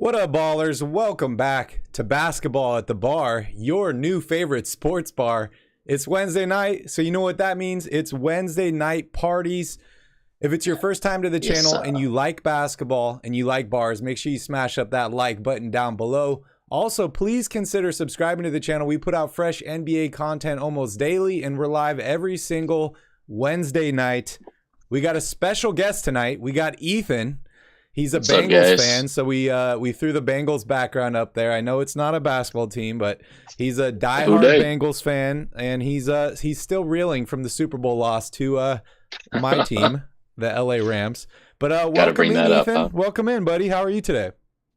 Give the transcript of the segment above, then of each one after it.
What up, ballers? Welcome back to Basketball at the Bar, your new favorite sports bar. It's Wednesday night, so you know what that means. It's Wednesday night parties. If it's your first time to the channel and you like basketball and you like bars, make sure you smash up that like button down below. Also, please consider subscribing to the channel. We put out fresh NBA content almost daily, and we're live every single Wednesday night. We got a special guest tonight. We got Ethan. He's a Bengals fan, so we threw the Bengals background up there. I know it's not a basketball team, but he's a diehard Bengals fan, and he's still reeling from the Super Bowl loss to my team, the LA Rams. But welcome in, Ethan. Huh? Welcome in, buddy. How are you today?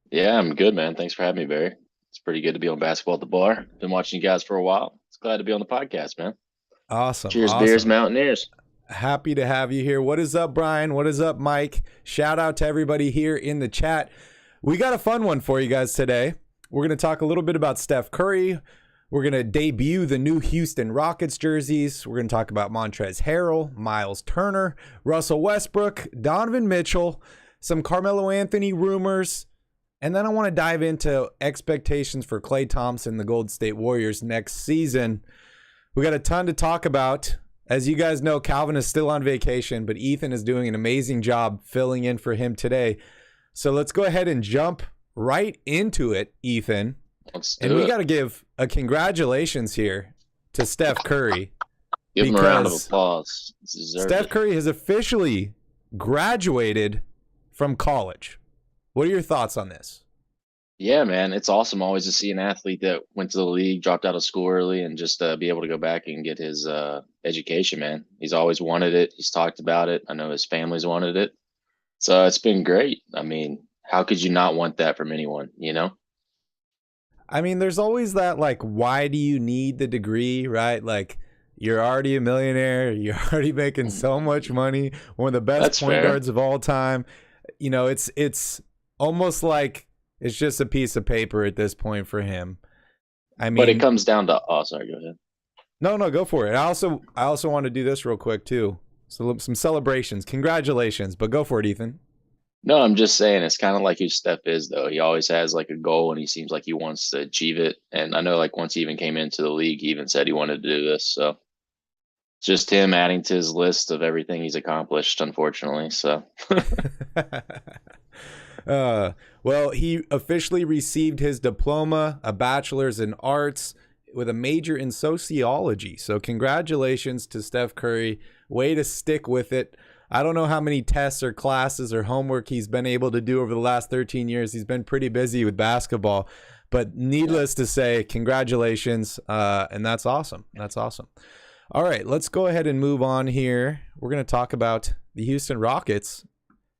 Yeah, I'm good, man. Thanks for having me, Barry. It's pretty good to be on Basketball at the Bar. Been watching you guys for a while. It's glad to be on the podcast, man. Awesome. Cheers, Beers, Mountaineers. Happy to have you here. What is up, Brian? What is up, Mike? Shout out to everybody here in the chat. We got a fun one for you guys today. We're going to talk a little bit about Steph Curry. We're going to debut the new Houston Rockets jerseys. We're going to talk about Montrezl Harrell, Miles Turner, Russell Westbrook, Donovan Mitchell, some Carmelo Anthony rumors, and then I want to dive into expectations for Klay Thompson, the Golden State Warriors next season. We got a ton to talk about. As you guys know, Calvin is still on vacation, but Ethan is doing an amazing job filling in for him today. So let's go ahead and jump right into it, Ethan. We got to give a congratulations here to Steph Curry. Give him a round of applause. Steph Curry has officially graduated from college. What are your thoughts on this? Yeah, man, it's awesome always to see an athlete that went to the league, dropped out of school early, and just be able to go back and get his education, man. He's always wanted it. He's talked about it. I know his family's wanted it. So it's been great. I mean, how could you not want that from anyone, you know? I mean, there's always that, like, why do you need the degree, right? Like, you're already a millionaire. You're already making so much money. One of the best point guards of all time. You know, it's almost like it's just a piece of paper at this point for him. I mean, but it comes down to. Oh, sorry. Go ahead. No, go for it. I also want to do this real quick too. So some celebrations. Congratulations. But go for it, Ethan. No, I'm just saying it's kind of like who Steph is, though. He always has like a goal, and he seems like he wants to achieve it. And I know, like once he even came into the league, he even said he wanted to do this. So it's just him adding to his list of everything he's accomplished, unfortunately. So. Well, he officially received his diploma, a bachelor's in arts with a major in sociology. So congratulations to Steph Curry. Way to stick with it. I don't know how many tests or classes or homework he's been able to do over the last 13 years. He's been pretty busy with basketball, but needless to say, congratulations. And that's awesome. That's awesome. All right, let's go ahead and move on here. We're going to talk about the Houston Rockets.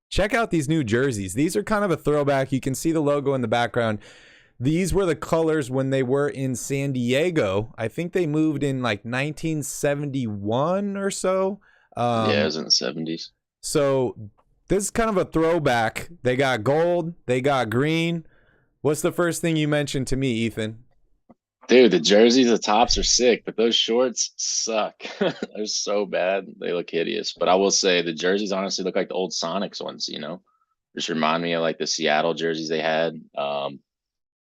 Check out these new jerseys. These are kind of a throwback. You can see the logo in the background. These were the colors when they were in San Diego. I think they moved in like 1971 or so. Yeah, it was in the 70s. So this is kind of a throwback. They got gold. They got green. What's the first thing you mentioned to me, Ethan? Dude, the jerseys, the tops are sick, but those shorts suck. They're so bad. They look hideous. But I will say the jerseys honestly look like the old Sonics ones, you know? Just remind me of like the Seattle jerseys they had.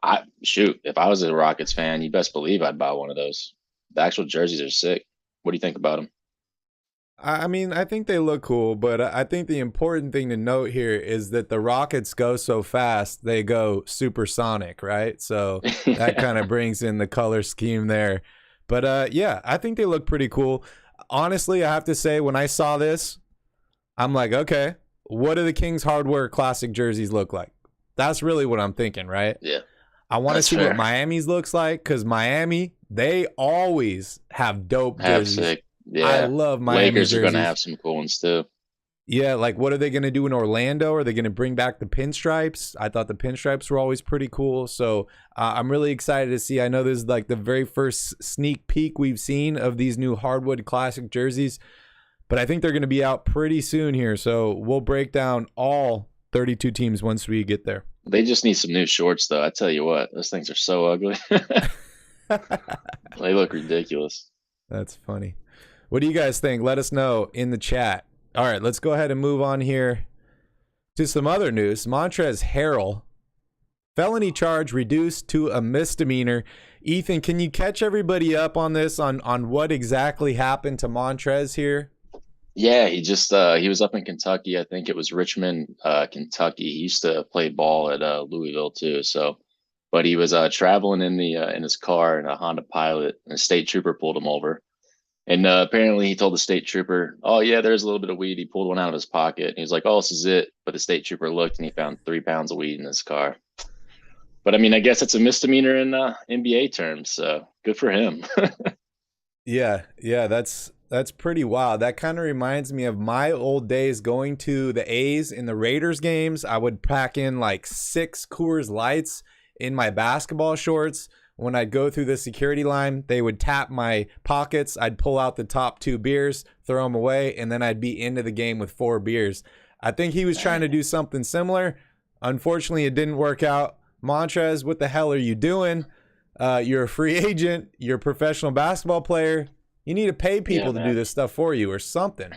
If I was a Rockets fan, you best believe I'd buy one of those. The actual jerseys are sick. What do you think about them? I mean, I think they look cool, but I think the important thing to note here is that the Rockets go so fast, they go supersonic, right? So that kind of brings in the color scheme there. But yeah, I think they look pretty cool. Honestly, I have to say, when I saw this, I'm like, okay, what do the Kings Hardware Classic jerseys look like? That's really what I'm thinking, right? Yeah. I want to see what Miami's looks like, because Miami, they always have dope jerseys. Sick. Yeah, I love Miami Lakers jerseys. are going to have some cool ones too. Yeah, like what are they going to do in Orlando? Are they going to bring back the pinstripes? I thought the pinstripes were always pretty cool. So I'm really excited to see. I know this is like the very first sneak peek we've seen of these new hardwood classic jerseys, but I think they're going to be out pretty soon here. So we'll break down all 32 teams once we get there. They just need some new shorts, though. I tell you what, those things are so ugly. They look ridiculous. That's funny. What do you guys think? Let us know in the chat. All right, let's go ahead and move on here to some other news. Montrezl Harrell Felony charge reduced to a misdemeanor. Ethan, can you catch everybody up on this, on what exactly happened to Montrez here? Yeah, he was up in Kentucky. I think it was Richmond, Kentucky. He used to play ball at Louisville too. So, but he was traveling in his car in a Honda Pilot, and a state trooper pulled him over. And apparently, he told the state trooper, "Oh yeah, there's a little bit of weed." He pulled one out of his pocket. And he was like, "Oh, this is it." But the state trooper looked, and he found 3 pounds of weed in his car. But I mean, I guess it's a misdemeanor in NBA terms. So good for him. Yeah, that's pretty wild. That kind of reminds me of my old days going to the A's in the Raiders games. I would pack in like 6 Coors Lights in my basketball shorts. When I'd go through the security line, they would tap my pockets. I'd pull out the top 2 beers, throw them away, and then I'd be into the game with 4 beers. I think he was trying to do something similar. Unfortunately, it didn't work out. Montrez, what the hell are you doing? You're a free agent. You're a professional basketball player. You need to pay people to do this stuff for you or something.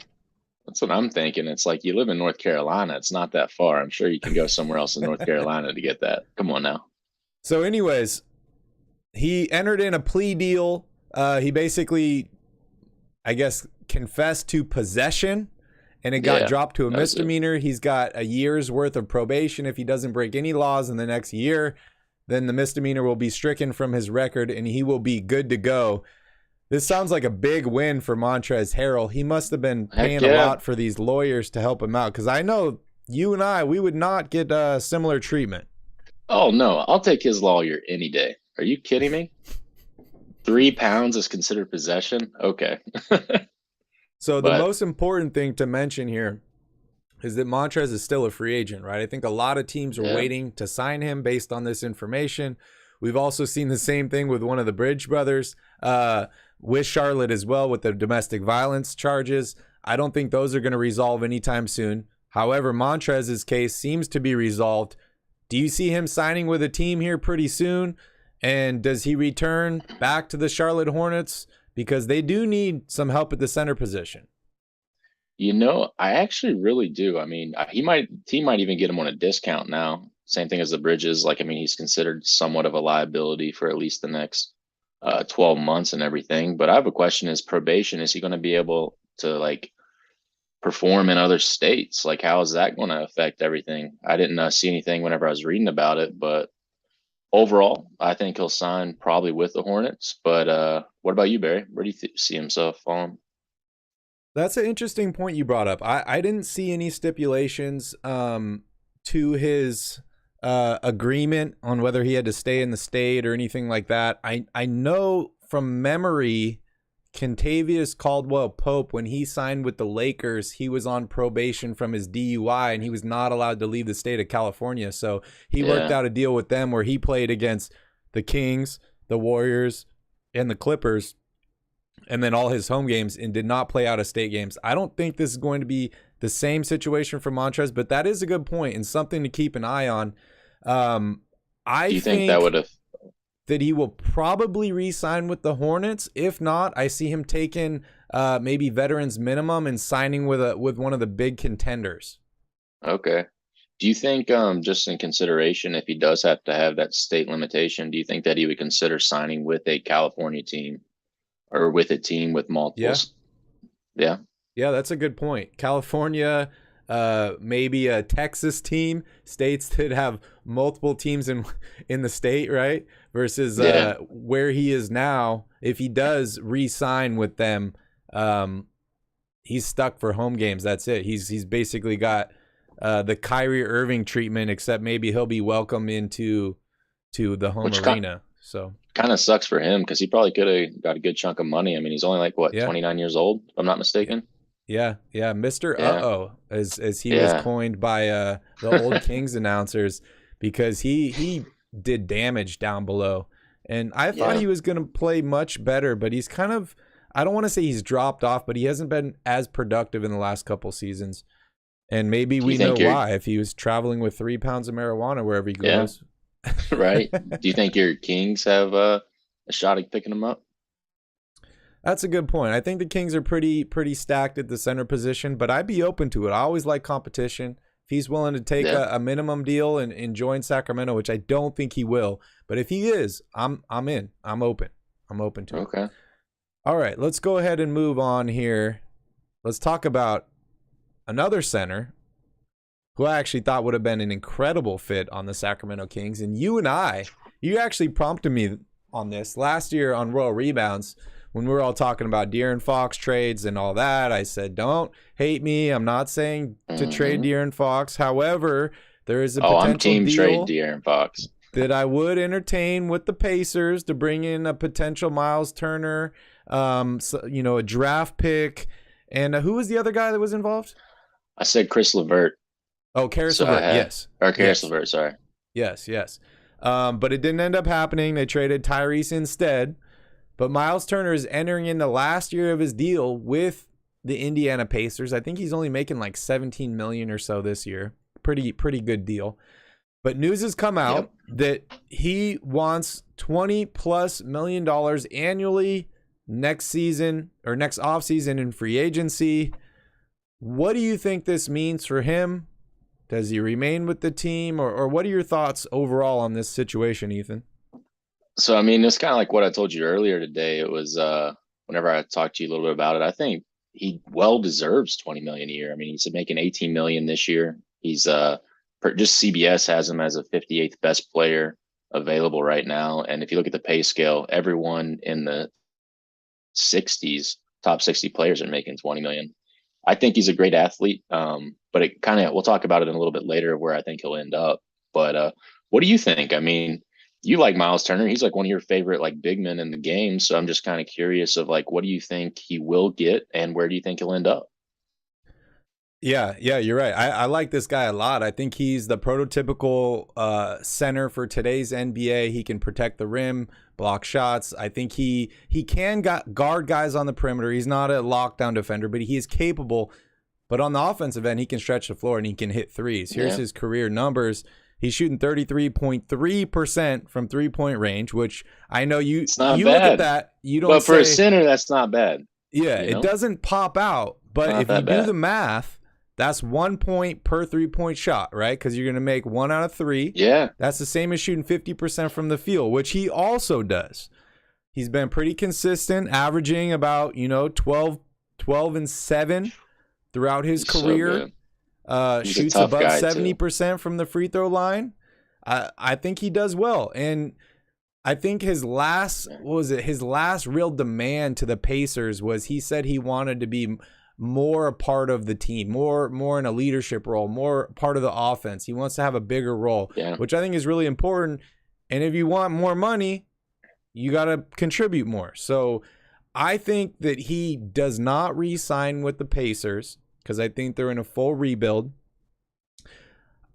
That's what I'm thinking. It's like, you live in North Carolina. It's not that far. I'm sure you can go somewhere else in North Carolina to get that. Come on now. So anyways, he entered in a plea deal. He basically, I guess, confessed to possession, and it got dropped to a misdemeanor. He's got a year's worth of probation. If he doesn't break any laws in the next year, then the misdemeanor will be stricken from his record, and he will be good to go. This sounds like a big win for Montrezl Harrell. He must have been paying a lot for these lawyers to help him out, because I know you and we would not get similar treatment. Oh, no. I'll take his lawyer any day. Are you kidding me? 3 pounds is considered possession? Okay. So the most important thing to mention here is that Montrez is still a free agent, right? I think a lot of teams are waiting to sign him based on this information. We've also seen the same thing with one of the Bridge brothers, with Charlotte as well, with the domestic violence charges. I don't think those are going to resolve anytime soon. However, Montrez's case seems to be resolved. Do you see him signing with a team here pretty soon? And does he return back to the Charlotte Hornets? Because they do need some help at the center position. You know, I actually really do. I mean, team might even get him on a discount now. Same thing as the Bridges. Like, I mean, he's considered somewhat of a liability for at least the next 12 months and everything. But I have a question: is probation, is he going to be able to like perform in other states? Like, how is that going to affect everything? I didn't see anything whenever I was reading about it, but overall, I think he'll sign probably with the Hornets. But what about you, Barry? Where do you see himself falling? That's an interesting point you brought up. I didn't see any stipulations to his agreement on whether he had to stay in the state or anything like that. I know from memory, Kentavious Caldwell-Pope, when he signed with the Lakers, he was on probation from his DUI, and he was not allowed to leave the state of California. So he worked out a deal with them where he played against the Kings, the Warriors, and the Clippers, and then all his home games, and did not play out of state games. I don't think this is going to be the same situation for Montrez, but that is a good point and something to keep an eye on. I think that would have that he will probably re-sign with the Hornets. If not, I see him taking maybe veterans minimum and signing with one of the big contenders. Okay. Do you think, just in consideration, if he does have to have that state limitation, do you think that he would consider signing with a California team or with a team with multiples? Yeah. Yeah, that's a good point. California, maybe a Texas team, states that have multiple teams in the state, right? Versus where he is now. If he does re-sign with them, he's stuck for home games. That's it. He's basically got the Kyrie Irving treatment, except maybe he'll be welcome into the home arena. So kind of sucks for him, because he probably could have got a good chunk of money. I mean, he's only like 29 years old, if I'm not mistaken. Yeah, Mr. Uh-oh, as he was coined by the old Kings announcers, because he did damage down below. And I thought he was going to play much better, but he's kind of, I don't want to say he's dropped off, but he hasn't been as productive in the last couple seasons. And maybe we know why, if he was traveling with 3 pounds of marijuana wherever he goes. Right. Do you think your Kings have a shot at picking him up? That's a good point. I think the Kings are pretty stacked at the center position, but I'd be open to it. I always like competition. If if he's willing to take Yeah. a minimum deal and join Sacramento, which I don't think he will. But if he is, I'm in. I'm open. I'm open to it. Okay. All right, let's go ahead and move on here. Let's talk about another center who I actually thought would have been an incredible fit on the Sacramento Kings. And you actually prompted me on this last year on Royal Rebounds when we were all talking about De'Aaron Fox trades and all that. I said, don't hate me. I'm not saying to trade De'Aaron Fox. However, there is a potential I'm team deal trade De'Aaron Fox that I would entertain with the Pacers to bring in a potential Miles Turner, a draft pick. And who was the other guy that was involved? I said Chris LeVert. Oh, Karis LeVert, yes. Or Karis LeVert, sorry. Yes. But it didn't end up happening. They traded Tyrese instead. But Miles Turner is entering in the last year of his deal with the Indiana Pacers. I think he's only making like $17 million or so this year. Pretty good deal. But news has come out that he wants $20+ million annually next season or next offseason in free agency. What do you think this means for him? Does he remain with the team? Or what are your thoughts overall on this situation, Ethan? So, I mean, it's kind of like what I told you earlier today. It was whenever I talked to you a little bit about it, I think he well deserves $20 million a year. I mean, he's making $18 million this year. He's just CBS has him as a 58th best player available right now. And if you look at the pay scale, everyone in the 60s, top 60 players are making $20 million. I think he's a great athlete. But it kind of, we'll talk about it in a little bit later where I think he'll end up. But what do you think? I mean, you like Miles Turner. He's like one of your favorite like big men in the game. So I'm just kind of curious of like, what do you think he will get and where do you think he'll end up? Yeah, you're right. I like this guy a lot. I think he's the prototypical center for today's NBA. He can protect the rim, block shots. I think he can guard guys on the perimeter. He's not a lockdown defender, but he is capable. But on the offensive end, he can stretch the floor and he can hit threes. Here's his career numbers. He's shooting 33.3% from three-point range, which I know you look at that, you don't. But for a center, that's not bad. Yeah, it doesn't pop out. But if you do the math, that's 1 point per three-point shot, right? Because you're going to make 1 out of 3. Yeah. That's the same as shooting 50% from the field, which he also does. He's been pretty consistent, averaging about 12 and 7 throughout his career. Shoots above 70% from the free throw line. I think he does well. And I think his last real demand to the Pacers was he said he wanted to be more a part of the team, more in a leadership role, more part of the offense. He wants to have a bigger role, which I think is really important. And if you want more money, you got to contribute more. So I think that he does not re-sign with the Pacers because I think they're in a full rebuild.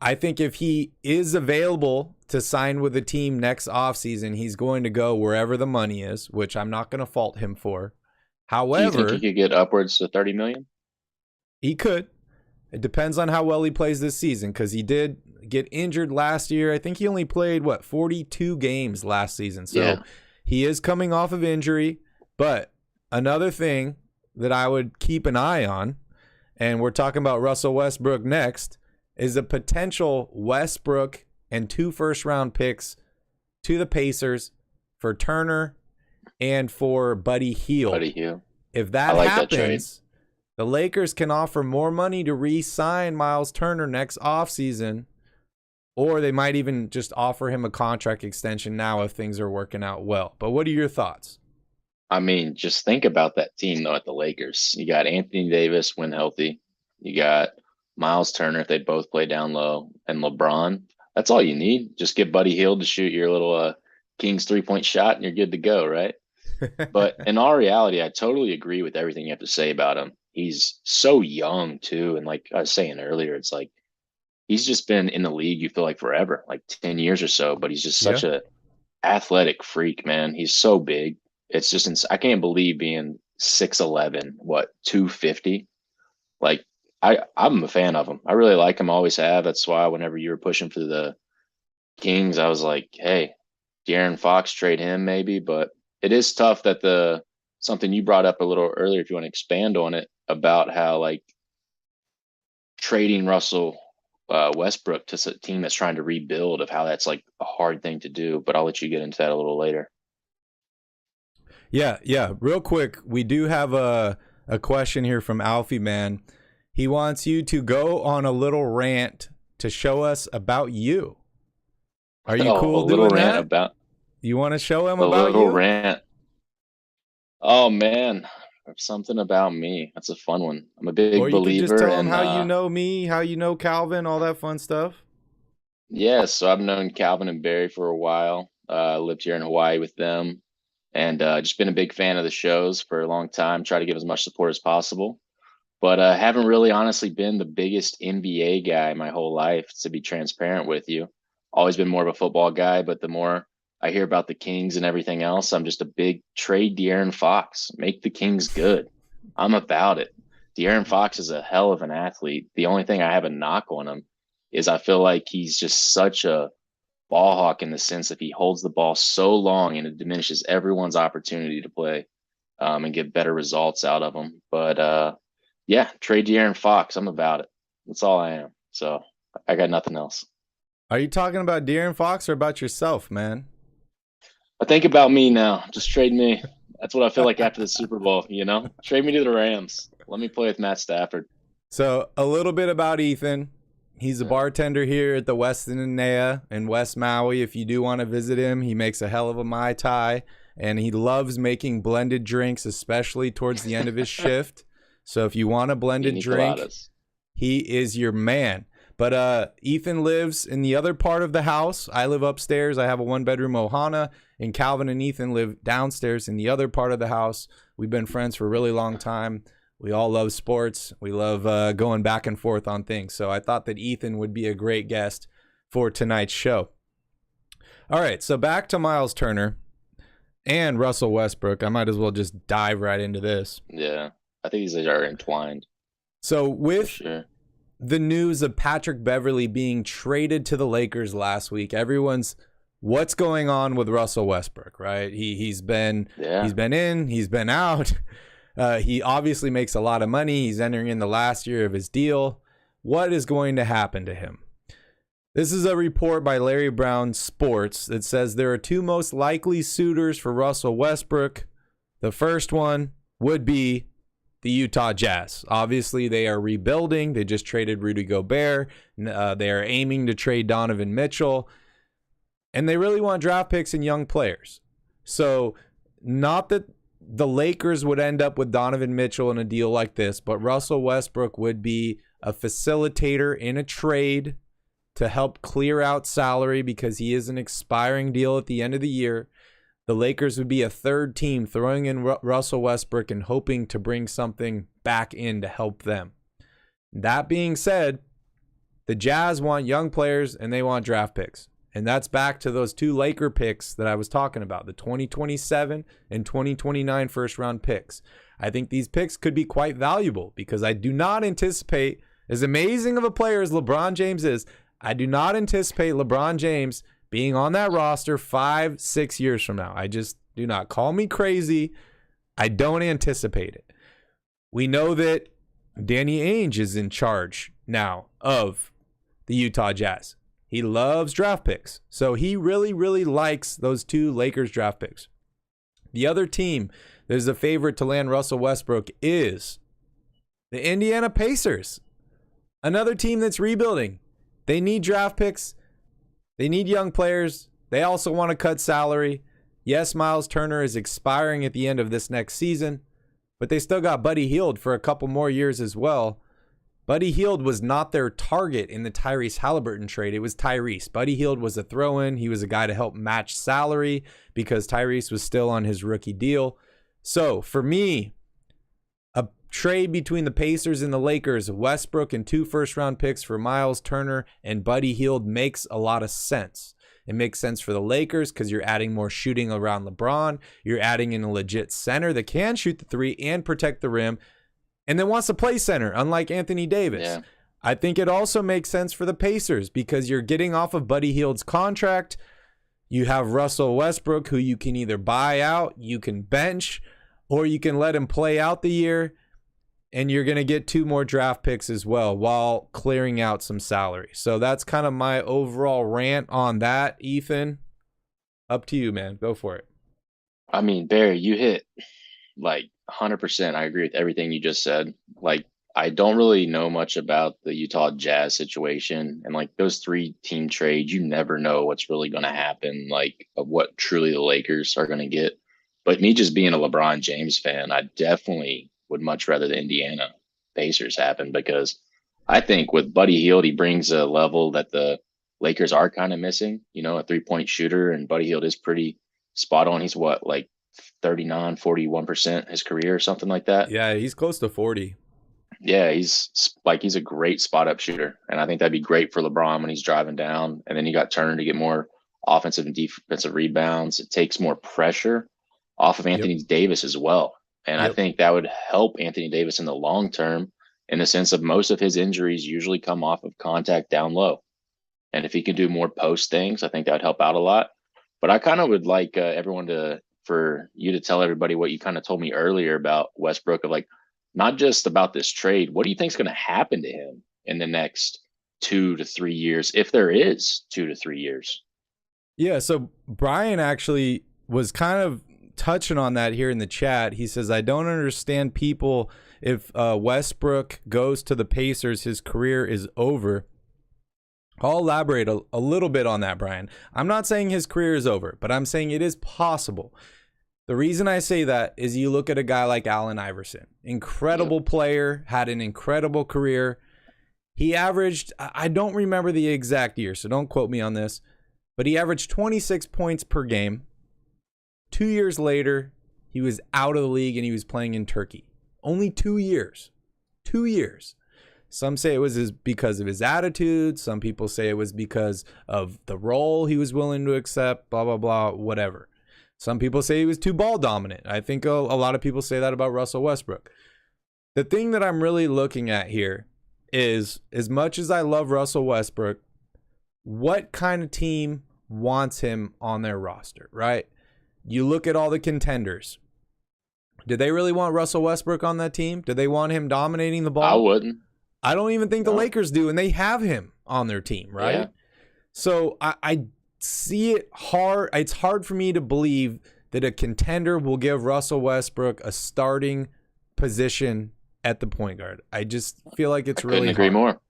I think if he is available to sign with a team next offseason, he's going to go wherever the money is, which I'm not going to fault him for. However, do you think he could get upwards to $30 million? He could. It depends on how well he plays this season because he did get injured last year. I think he only played, 42 games last season. So he is coming off of injury. But another thing that I would keep an eye on, and we're talking about Russell Westbrook next, is a potential Westbrook and 2 first-round picks to the Pacers for Turner and for Buddy Hield. If that happens, the Lakers can offer more money to re-sign Miles Turner next offseason, or they might even just offer him a contract extension now if things are working out well. But what are your thoughts? I mean, just think about that team, though, at the Lakers. You got Anthony Davis when healthy. You got Miles Turner if they both play down low, and LeBron. That's all you need. Just get Buddy Hield to shoot your little Kings 3-point shot, and you're good to go, right? But in all reality, I totally agree with everything you have to say about him. He's so young, too. And like I was saying earlier, it's like he's just been in the league, you feel like forever, like 10 years or so. But he's just such a athletic freak, man. He's so big. It's just I can't believe being 6'11", 250. Like, I'm a fan of him. I really like him, always have. That's why whenever you were pushing for the Kings, I was like, hey, De'Aaron Fox, trade him maybe. But it is tough that something you brought up a little earlier, if you want to expand on it, about how like trading Russell Westbrook to a team that's trying to rebuild, of how that's like a hard thing to do. But I'll let you get into that a little later. Yeah. Real quick, we do have a question here from Alfie Man. He wants you to go on a little rant to show us about you. Are you cool doing that? You want to show him about you? A little rant. Oh man, something about me. That's a fun one. I'm a big believer. Or you could just tell him how you know me, how you know Calvin, all that fun stuff. Yeah, so I've known Calvin and Barry for a while. Lived here in Hawaii with them, and just been a big fan of the shows for a long time. Try to give as much support as possible, but haven't really honestly been the biggest NBA guy my whole life, to be transparent with you. Always been more of a football guy, but the more I hear about the Kings and everything else, I'm just a big trade De'Aaron Fox. Make the Kings good. I'm about it. De'Aaron Fox is a hell of an athlete. The only thing I have a knock on him is I feel like he's just such a ball hawk, in the sense that he holds the ball so long and it diminishes everyone's opportunity to play and get better results out of them. But yeah, trade De'Aaron Fox. I'm about it. That's all I am. So I got nothing else. Are you talking about De'Aaron Fox or about yourself, man? I think about me now. Just trade me. That's what I feel like after the Super Bowl, Trade me to the Rams. Let me play with Matt Stafford. So a little bit about Ethan. He's a bartender here at the Westin Inea in West Maui. If you do want to visit him, he makes a hell of a Mai Tai, and he loves making blended drinks, especially towards the end of his shift. So if you want a blended drink, he is your man. But Ethan lives in the other part of the house. I live upstairs. I have a one-bedroom Ohana, and Calvin and Ethan live downstairs in the other part of the house. We've been friends for a really long time. We all love sports. We love going back and forth on things. So I thought that Ethan would be a great guest for tonight's show. All right, so back to Miles Turner and Russell Westbrook. I might as well just dive right into this. Yeah, I think these are entwined. So with the news of Patrick Beverley being traded to the Lakers last week, everyone's, what's going on with Russell Westbrook, right? He's been in, he's been out. He obviously makes a lot of money. He's entering in the last year of his deal. What is going to happen to him? This is a report by Larry Brown Sports that says there are two most likely suitors for Russell Westbrook. The first one would be the Utah Jazz. Obviously, they are rebuilding. They just traded Rudy Gobert. They are aiming to trade Donovan Mitchell. And they really want draft picks and young players. So not that the Lakers would end up with Donovan Mitchell in a deal like this, but Russell Westbrook would be a facilitator in a trade to help clear out salary because he is an expiring deal at the end of the year. The Lakers would be a third team throwing in Russell Westbrook and hoping to bring something back in to help them. That being said, the Jazz want young players and they want draft picks. And that's back to those two Laker picks that I was talking about, the 2027 and 2029 first-round picks. I think these picks could be quite valuable because I do not anticipate, as amazing of a player as LeBron James is, I do not anticipate LeBron James being on that roster 5-6 years from now. I just do not. Call me crazy. I don't anticipate it. We know that Danny Ainge is in charge now of the Utah Jazz. He loves draft picks. So he really, really likes those two Lakers draft picks. The other team that is a favorite to land Russell Westbrook is the Indiana Pacers. Another team that's rebuilding. They need draft picks. They need young players. They also want to cut salary. Yes, Miles Turner is expiring at the end of this next season, but they still got Buddy Hield for a couple more years as well. Buddy Hield was not their target in the Tyrese Halliburton trade. It was Tyrese. Buddy Hield was a throw-in. He was a guy to help match salary because Tyrese was still on his rookie deal. So for me, a trade between the Pacers and the Lakers, Westbrook and 2 first-round picks for Miles Turner and Buddy Hield makes a lot of sense. It makes sense for the Lakers because you're adding more shooting around LeBron. You're adding in a legit center that can shoot the three and protect the rim and then wants to play center, unlike Anthony Davis. Yeah. I think it also makes sense for the Pacers because you're getting off of Buddy Hield's contract. You have Russell Westbrook, who you can either buy out, you can bench, or you can let him play out the year. and you're going to get 2 more draft picks as well while clearing out some salary. So that's kind of my overall rant on that, Ethan. Up to you, man. Go for it. I mean, Barry, you hit like 100%. I agree with everything you just said. Like, I don't really know much about the Utah Jazz situation, and like those 3-team trades, you never know what's really going to happen, like of what truly the Lakers are going to get. But me just being a LeBron James fan, I definitely would much rather the Indiana Pacers happen, because I think with Buddy Hield, he brings a level that the Lakers are kind of missing, a 3-point shooter, and Buddy Hield is pretty spot on. He's what, like 39, 41% his career or something like that. Yeah, he's close to 40. Yeah, he's a great spot up shooter. And I think that'd be great for LeBron when he's driving down. And then you got Turner to get more offensive and defensive rebounds. It takes more pressure off of Anthony Davis as well. And I think that would help Anthony Davis in the long term, in the sense of most of his injuries usually come off of contact down low. And if he could do more post things, I think that would help out a lot. But I kind of would like for you to tell everybody what you kind of told me earlier about Westbrook, of like, not just about this trade. What do you think is going to happen to him in the next 2 to 3 years, if there is 2 to 3 years? Yeah, so Brian actually was kind of touching on that here in the chat. He says, I don't understand people. If Westbrook goes to the Pacers, his career is over. I'll elaborate a little bit on that, Brian. I'm not saying his career is over, but I'm saying it is possible. The reason I say that is you look at a guy like Allen Iverson, incredible player, had an incredible career. He averaged, I don't remember the exact year, so don't quote me on this, but he averaged 26 points per game. 2 years later, he was out of the league and he was playing in Turkey. Only 2 years. 2 years. Some say it was because of his attitude. Some people say it was because of the role he was willing to accept, blah, blah, blah, whatever. Some people say he was too ball dominant. I think a lot of people say that about Russell Westbrook. The thing that I'm really looking at here is, as much as I love Russell Westbrook, what kind of team wants him on their roster, right? You look at all the contenders. Did they really want Russell Westbrook on that team? Did they want him dominating the ball? I wouldn't. I don't even think the Lakers do, and they have him on their team, right? Yeah. So I see it hard. It's hard for me to believe that a contender will give Russell Westbrook a starting position at the point guard. I just feel like it's really hard. Couldn't agree more.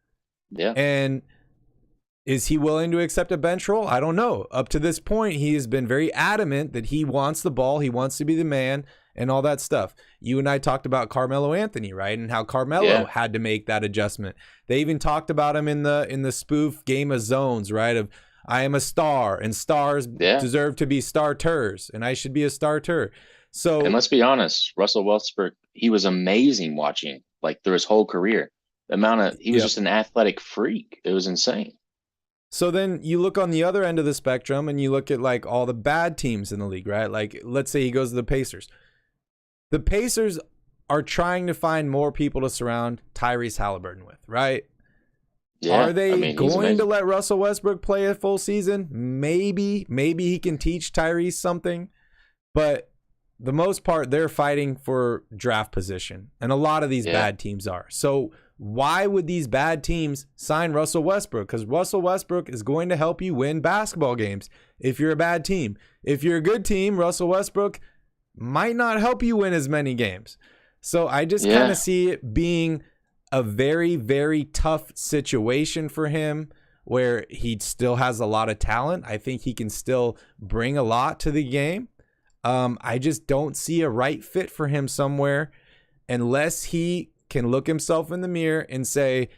Yeah. And is he willing to accept a bench role? I don't know. Up to this point, he has been very adamant that he wants the ball. He wants to be the man and all that stuff. You and I talked about Carmelo Anthony, right? And how Carmelo had to make that adjustment. They even talked about him in the spoof Game of Zones, right? Of, I am a star, and stars deserve to be starters, and I should be a starter. So, and let's be honest, Russell Westbrook, he was amazing watching, like, through his whole career. He was just an athletic freak. It was insane. So then you look on the other end of the spectrum, and you look at like all the bad teams in the league, right? Like, let's say he goes to the Pacers. The Pacers are trying to find more people to surround Tyrese Halliburton with, right? Yeah, are they going to let Russell Westbrook play a full season? Maybe he can teach Tyrese something, but the most part, they're fighting for draft position, and a lot of these bad teams are. So why would these bad teams sign Russell Westbrook? Because Russell Westbrook is going to help you win basketball games if you're a bad team. If you're a good team, Russell Westbrook might not help you win as many games. So I just kind of see it being a very, very tough situation for him, where he still has a lot of talent. I think he can still bring a lot to the game. I just don't see a right fit for him somewhere unless he can look himself in the mirror and say,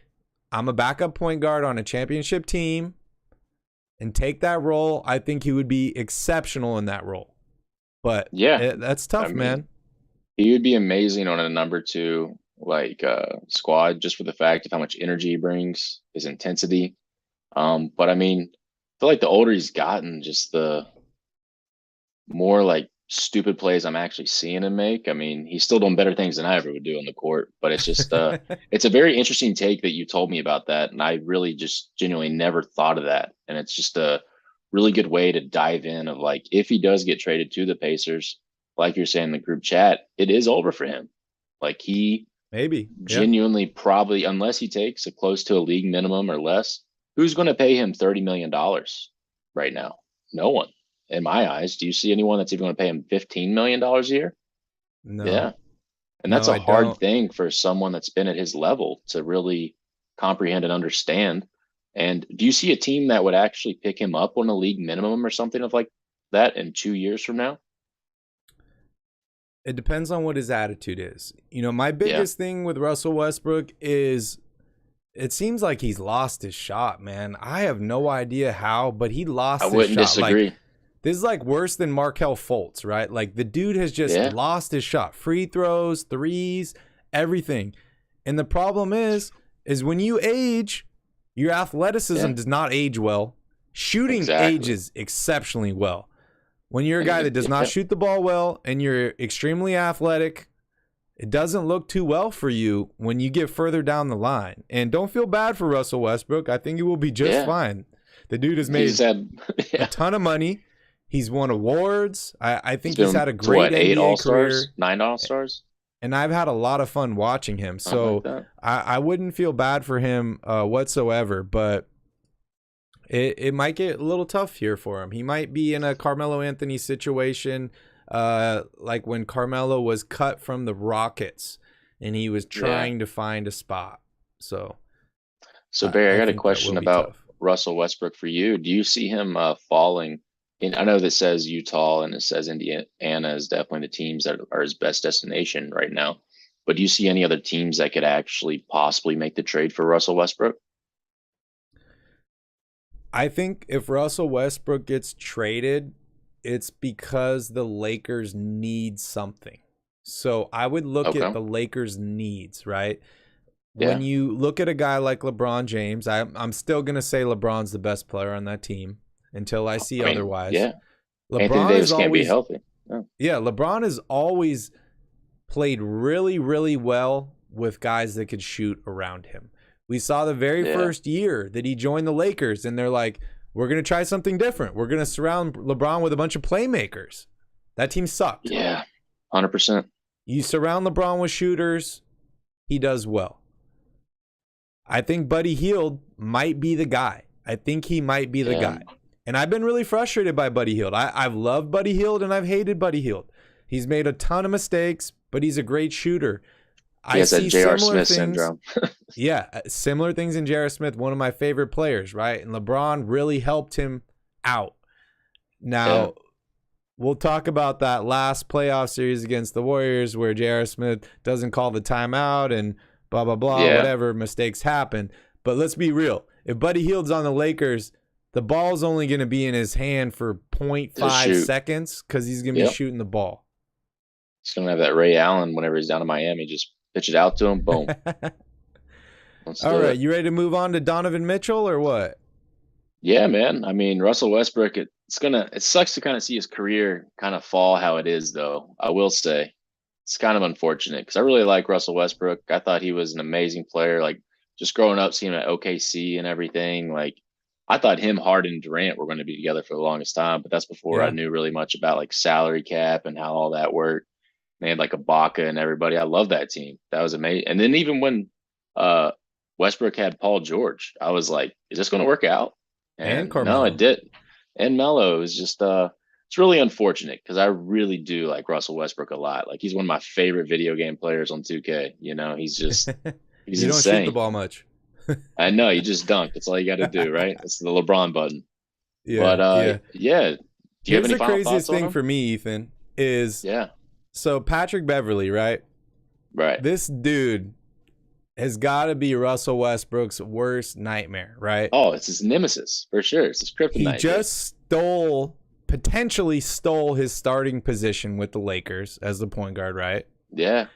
I'm a backup point guard on a championship team, and take that role. I think he would be exceptional in that role. But that's tough, man. He would be amazing on a number 2 squad, just for the fact of how much energy he brings, his intensity. But I mean, I feel like the older he's gotten, just the more like stupid plays I'm actually seeing him make. I mean, he's still doing better things than I ever would do on the court, but it's just it's a very interesting take that you told me about that, and I really just genuinely never thought of that. And it's just a really good way to dive in of, like, if he does get traded to the Pacers, like you're saying in the group chat, it is over for him. Like, he Maybe. Yeah. Genuinely, probably, unless he takes a close to a league minimum or less, who's going to pay him $30 million right now? No one, in my eyes. Do you see anyone that's even going to pay him $15 million a year? No. Yeah, and that's No, a I hard don't. thing for someone that's been at his level to really comprehend and understand. And do you see a team that would actually pick him up on a league minimum or something of like that in 2 years from now? It depends on what his attitude is. My Yeah, biggest thing with Russell Westbrook is it seems like he's lost his shot, man. I have no idea how, but he I lost his wouldn't shot. Like, disagree. this is like worse than Markel Fultz, right? Like, the dude has just Yeah, lost his shot. Free throws, threes, everything. And the problem is when you age, your athleticism yeah, does not age well. Shooting exactly. ages exceptionally well. When you're a And guy that does not yeah, shoot the ball well and you're extremely athletic, it doesn't look too well for you when you get further down the line. And don't feel bad for Russell Westbrook. I think he will be just yeah. fine. The dude has He's made had a yeah. ton of money. He's won awards. I He's think he's been had a to great what, eight NBA All career. Stars, nine All Stars, And I've had a lot of fun watching him. something like So that. I wouldn't feel bad for him whatsoever. But it might get a little tough here for him. He might be in a Carmelo Anthony situation, like when Carmelo was cut from the Rockets and he was Yeah. trying to find a spot. So So Barry, I I got a think that will question be about tough. Russell Westbrook for you. Do you see him falling in? I know this says Utah and it says Indiana is definitely the teams that are his best destination right now. But do you see any other teams that could actually possibly make the trade for Russell Westbrook? I think if Russell Westbrook gets traded, it's because the Lakers need something. So I would look at Okay. the Lakers' needs, right? When Yeah. you look at a guy like LeBron James, I'm still going to say LeBron's the best player on that team until I see I mean, otherwise. yeah. Anthony LeBron is Davis can't be always, healthy. Yeah. yeah, LeBron has always played really, really well with guys that could shoot around him. We saw the very Yeah. first year that he joined the Lakers, and they're like, we're going to try something different. We're going to surround LeBron with a bunch of playmakers. That team sucked. Yeah. 100%. You surround LeBron with shooters, he does well. I think Buddy Hield might be the guy. I think he might be the Yeah. guy. And I've been really frustrated by Buddy Hield. I've loved Buddy Hield and I've hated Buddy Hield. He's made a ton of mistakes, but he's a great shooter. He I has that see J.R. similar Smith things. syndrome. Yeah, similar things in J.R. Smith, one of my favorite players, right? And LeBron really helped him out. Yeah. Now, we'll talk about that last playoff series against the Warriors where J.R. Smith doesn't call the timeout and blah, blah, blah, Yeah. whatever, mistakes happen. But let's be real. If Buddy Hield's on the Lakers, the ball's only going to be in his hand for Just 0.5 shoot. seconds because he's going to be Yep. shooting the ball. He's going to have that Ray Allen whenever he's down in Miami. Just pitch it out to him. Boom. Let's All do right, it. you ready to move on to Donovan Mitchell or what? Yeah, man. I mean, Russell Westbrook, it sucks to kind of see his career kind of fall how it is, though. I will say it's kind of unfortunate because I really like Russell Westbrook. I thought he was an amazing player. Like just growing up, seeing him at OKC and everything. Like I thought him, Harden, and Durant were going to be together for the longest time, but that's before I Yeah. knew really much about like salary cap and how all that worked. They had like Ibaka and everybody. I love that team. That was amazing. And then even when uh Westbrook had Paul George, I was like, is this going to work out? And And no, it Carmelo. did. And Melo is just it's really unfortunate because I really do like Russell Westbrook a lot. Like he's one of my favorite video game players on 2K. You know, he's You don't shoot the insane. ball much. I know you just dunk. That's all you got to do, right? It's the LeBron button. But Yeah, yeah. yeah. Do you have Here's any the final craziest thoughts on thing him? for me, Ethan, is Yeah. so Patrick Beverly, right? Right. This dude has got to be Russell Westbrook's worst nightmare, right? Oh, it's his nemesis for sure. It's his He kryptonite, dude. just potentially stole his starting position with the Lakers as the point guard, right? Yeah.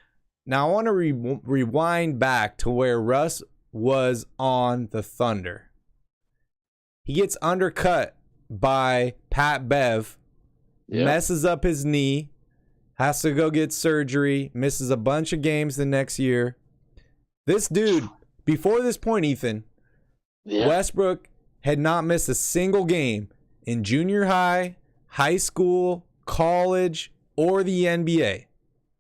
Now I want to rewind back to where Russ was on the Thunder. He gets undercut by Pat Bev, Yeah. messes up his knee, has to go get surgery, misses a bunch of games the next year. This dude, before this point, Ethan, Yeah. Westbrook had not missed a single game in junior high, high school, college, or the NBA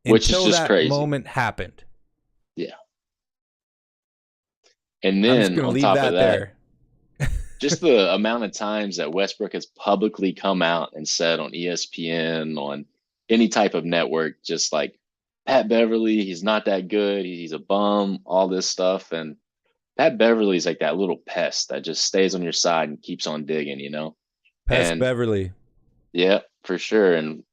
Which is until just that crazy. moment happened. Yeah. And I'm just then gonna on leave top of that that, there. just the amount of times that Westbrook has publicly come out and said on ESPN, on any type of network, just like Pat Beverly, he's not that good. He's a bum, all this stuff. And Pat Beverly's like that little pest that just stays on your side and keeps on digging, you know? Pest And Beverly. yeah, for sure. And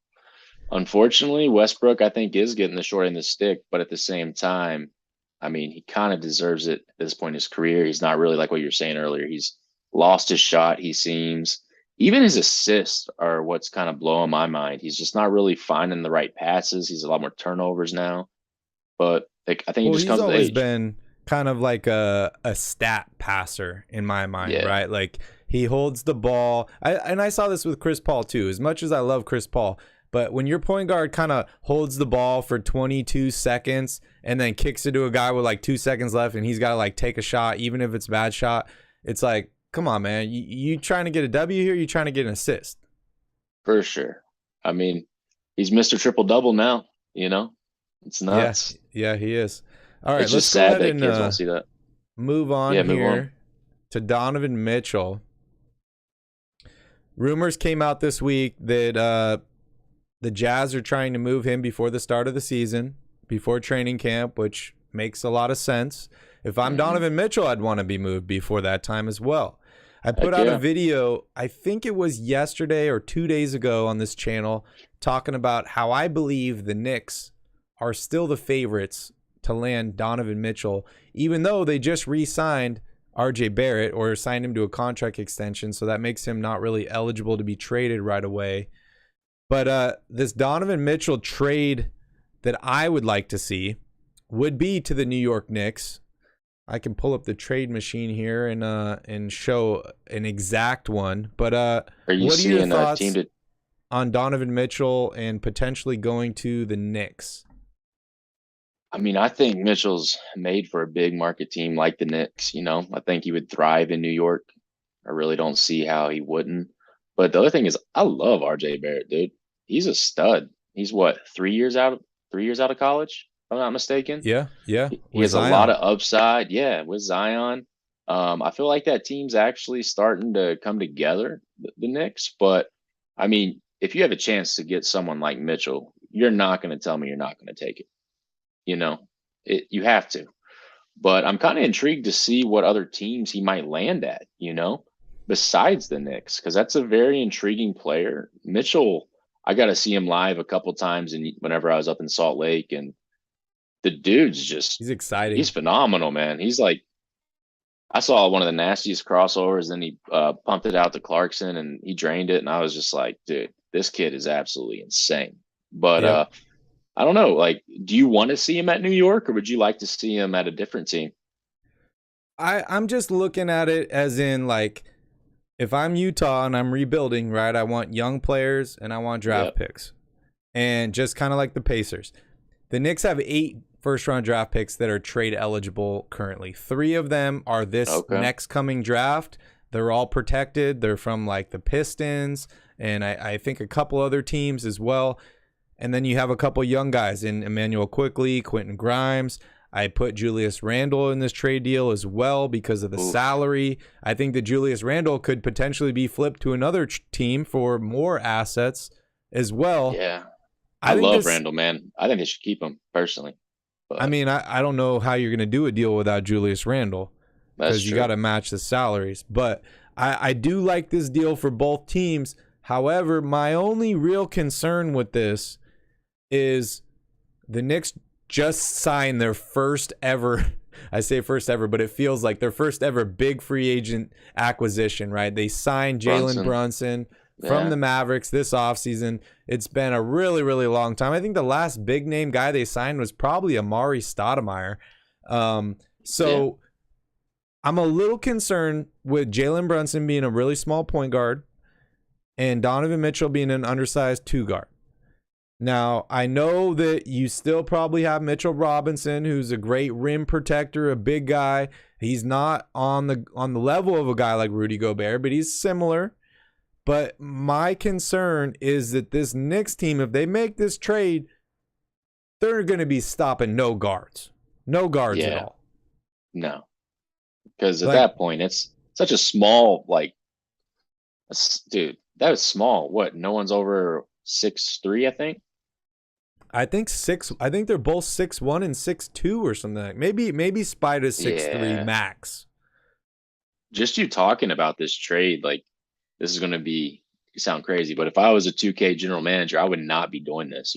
unfortunately, Westbrook, I think, is getting the short end of the stick. But at the same time, I mean, he kind of deserves it at this point in his career. He's not really like what you were saying earlier. He's lost his shot, he seems. Even his assists are what's kind of blowing my mind. He's just not really finding the right passes. He's a lot more turnovers now. But like, I think he Well, just he's comes with always age. been kind of like a stat passer in my mind, Yeah, right? Like he holds the ball. I saw this with Chris Paul too. As much as I love Chris Paul, but when your point guard kind of holds the ball for 22 seconds and then kicks it to a guy with like 2 seconds left and he's got to like take a shot, even if it's a bad shot, it's like, come on, man. You trying to get a W here? You trying to get an assist? for sure. I mean, he's Mr. Triple Double now, you know? It's Yeah, nuts. yeah, he is. All right, It's let's just go sad ahead that and kids won't see that. move on Yeah, move on. here to Donovan Mitchell. Rumors came out this week that the Jazz are trying to move him before the start of the season, before training camp, which makes a lot of sense. If I'm Donovan Mitchell, I'd want to be moved before that time as well. I put Heck out yeah. a video, I think it was yesterday or 2 days ago on this channel, talking about how I believe the Knicks are still the favorites to land Donovan Mitchell, even though they just re-signed RJ Barrett or signed him to a contract extension. So that makes him not really eligible to be traded right away. But this Donovan Mitchell trade that I would like to see would be to the New York Knicks. I can pull up the trade machine here and show an exact one. But Are you what are your seeing a team thoughts to on Donovan Mitchell and potentially going to the Knicks? I mean, I think Mitchell's made for a big market team like the Knicks, you know. I think he would thrive in New York. I really don't see how he wouldn't. But the other thing is I love RJ Barrett, dude. He's a stud. He's what, 3 years out of college, if I'm not mistaken. Yeah, yeah, He with has a lot Zion. of upside. Yeah, with Zion. I feel like that team's actually starting to come together, the Knicks. But I mean, if you have a chance to get someone like Mitchell, you're not going to tell me you're not going to take it. You know, you have to. But I'm kind of intrigued to see what other teams he might land at, you know, besides the Knicks, because that's a very intriguing player. Mitchell, I got to see him live a couple times, and whenever I was up in Salt Lake, and the dude's just He's exciting. he's phenomenal, man. He's like, I saw one of the nastiest crossovers, then he pumped it out to Clarkson and he drained it, and I was just like, dude, this kid is absolutely insane. But Yep. I don't know. Like, do you want to see him at New York, or would you like to see him at a different team? I'm just looking at it as in like if I'm Utah and I'm rebuilding, right? I want young players and I want draft Yep. picks. And just kind of like the Pacers. The Knicks have 8 first-round draft picks that are trade eligible currently. 3 of them are this Okay. next coming draft. They're all protected. They're from like the Pistons and I think a couple other teams as well. And then you have a couple young guys in Emmanuel Quickley, Quentin Grimes. I put Julius Randle in this trade deal as well because of the Oof. salary. I think that Julius Randle could potentially be flipped to another team for more assets as well. Yeah. I I think love this, Randall, man. I think they should keep him personally. I But mean, I don't know how you're going to do a deal without Julius Randle that's because you true. got to match the salaries. But I do like this deal for both teams. However, my only real concern with this is the Knicks just signed their first ever, I say first ever, but it feels like their first ever big free agent acquisition, right? They signed Jalen Brunson from Yeah. the Mavericks this offseason. It's been a really, really long time. I think the last big name guy they signed was probably Amari Stoudemire. So I'm a little concerned with Jalen Brunson being a really small point guard and Donovan Mitchell being an undersized 2 guard. Now, I know that you still probably have Mitchell Robinson, who's a great rim protector, a big guy. He's not on the level of a guy like Rudy Gobert, but he's similar. But my concern is that this Knicks team, if they make this trade, they're going to be stopping no guards. No guards at Yeah. all. No. because at Like, that point it's such a small like, dude, that was small. What? No one's over 6'3", I think. I think six. I think they're both 6'1" and 6'2" or something. Like maybe Spider's 6'3" Yeah, max. just you talking about this trade, like this is going to be sound crazy, but if I was a 2K general manager, I would not be doing this.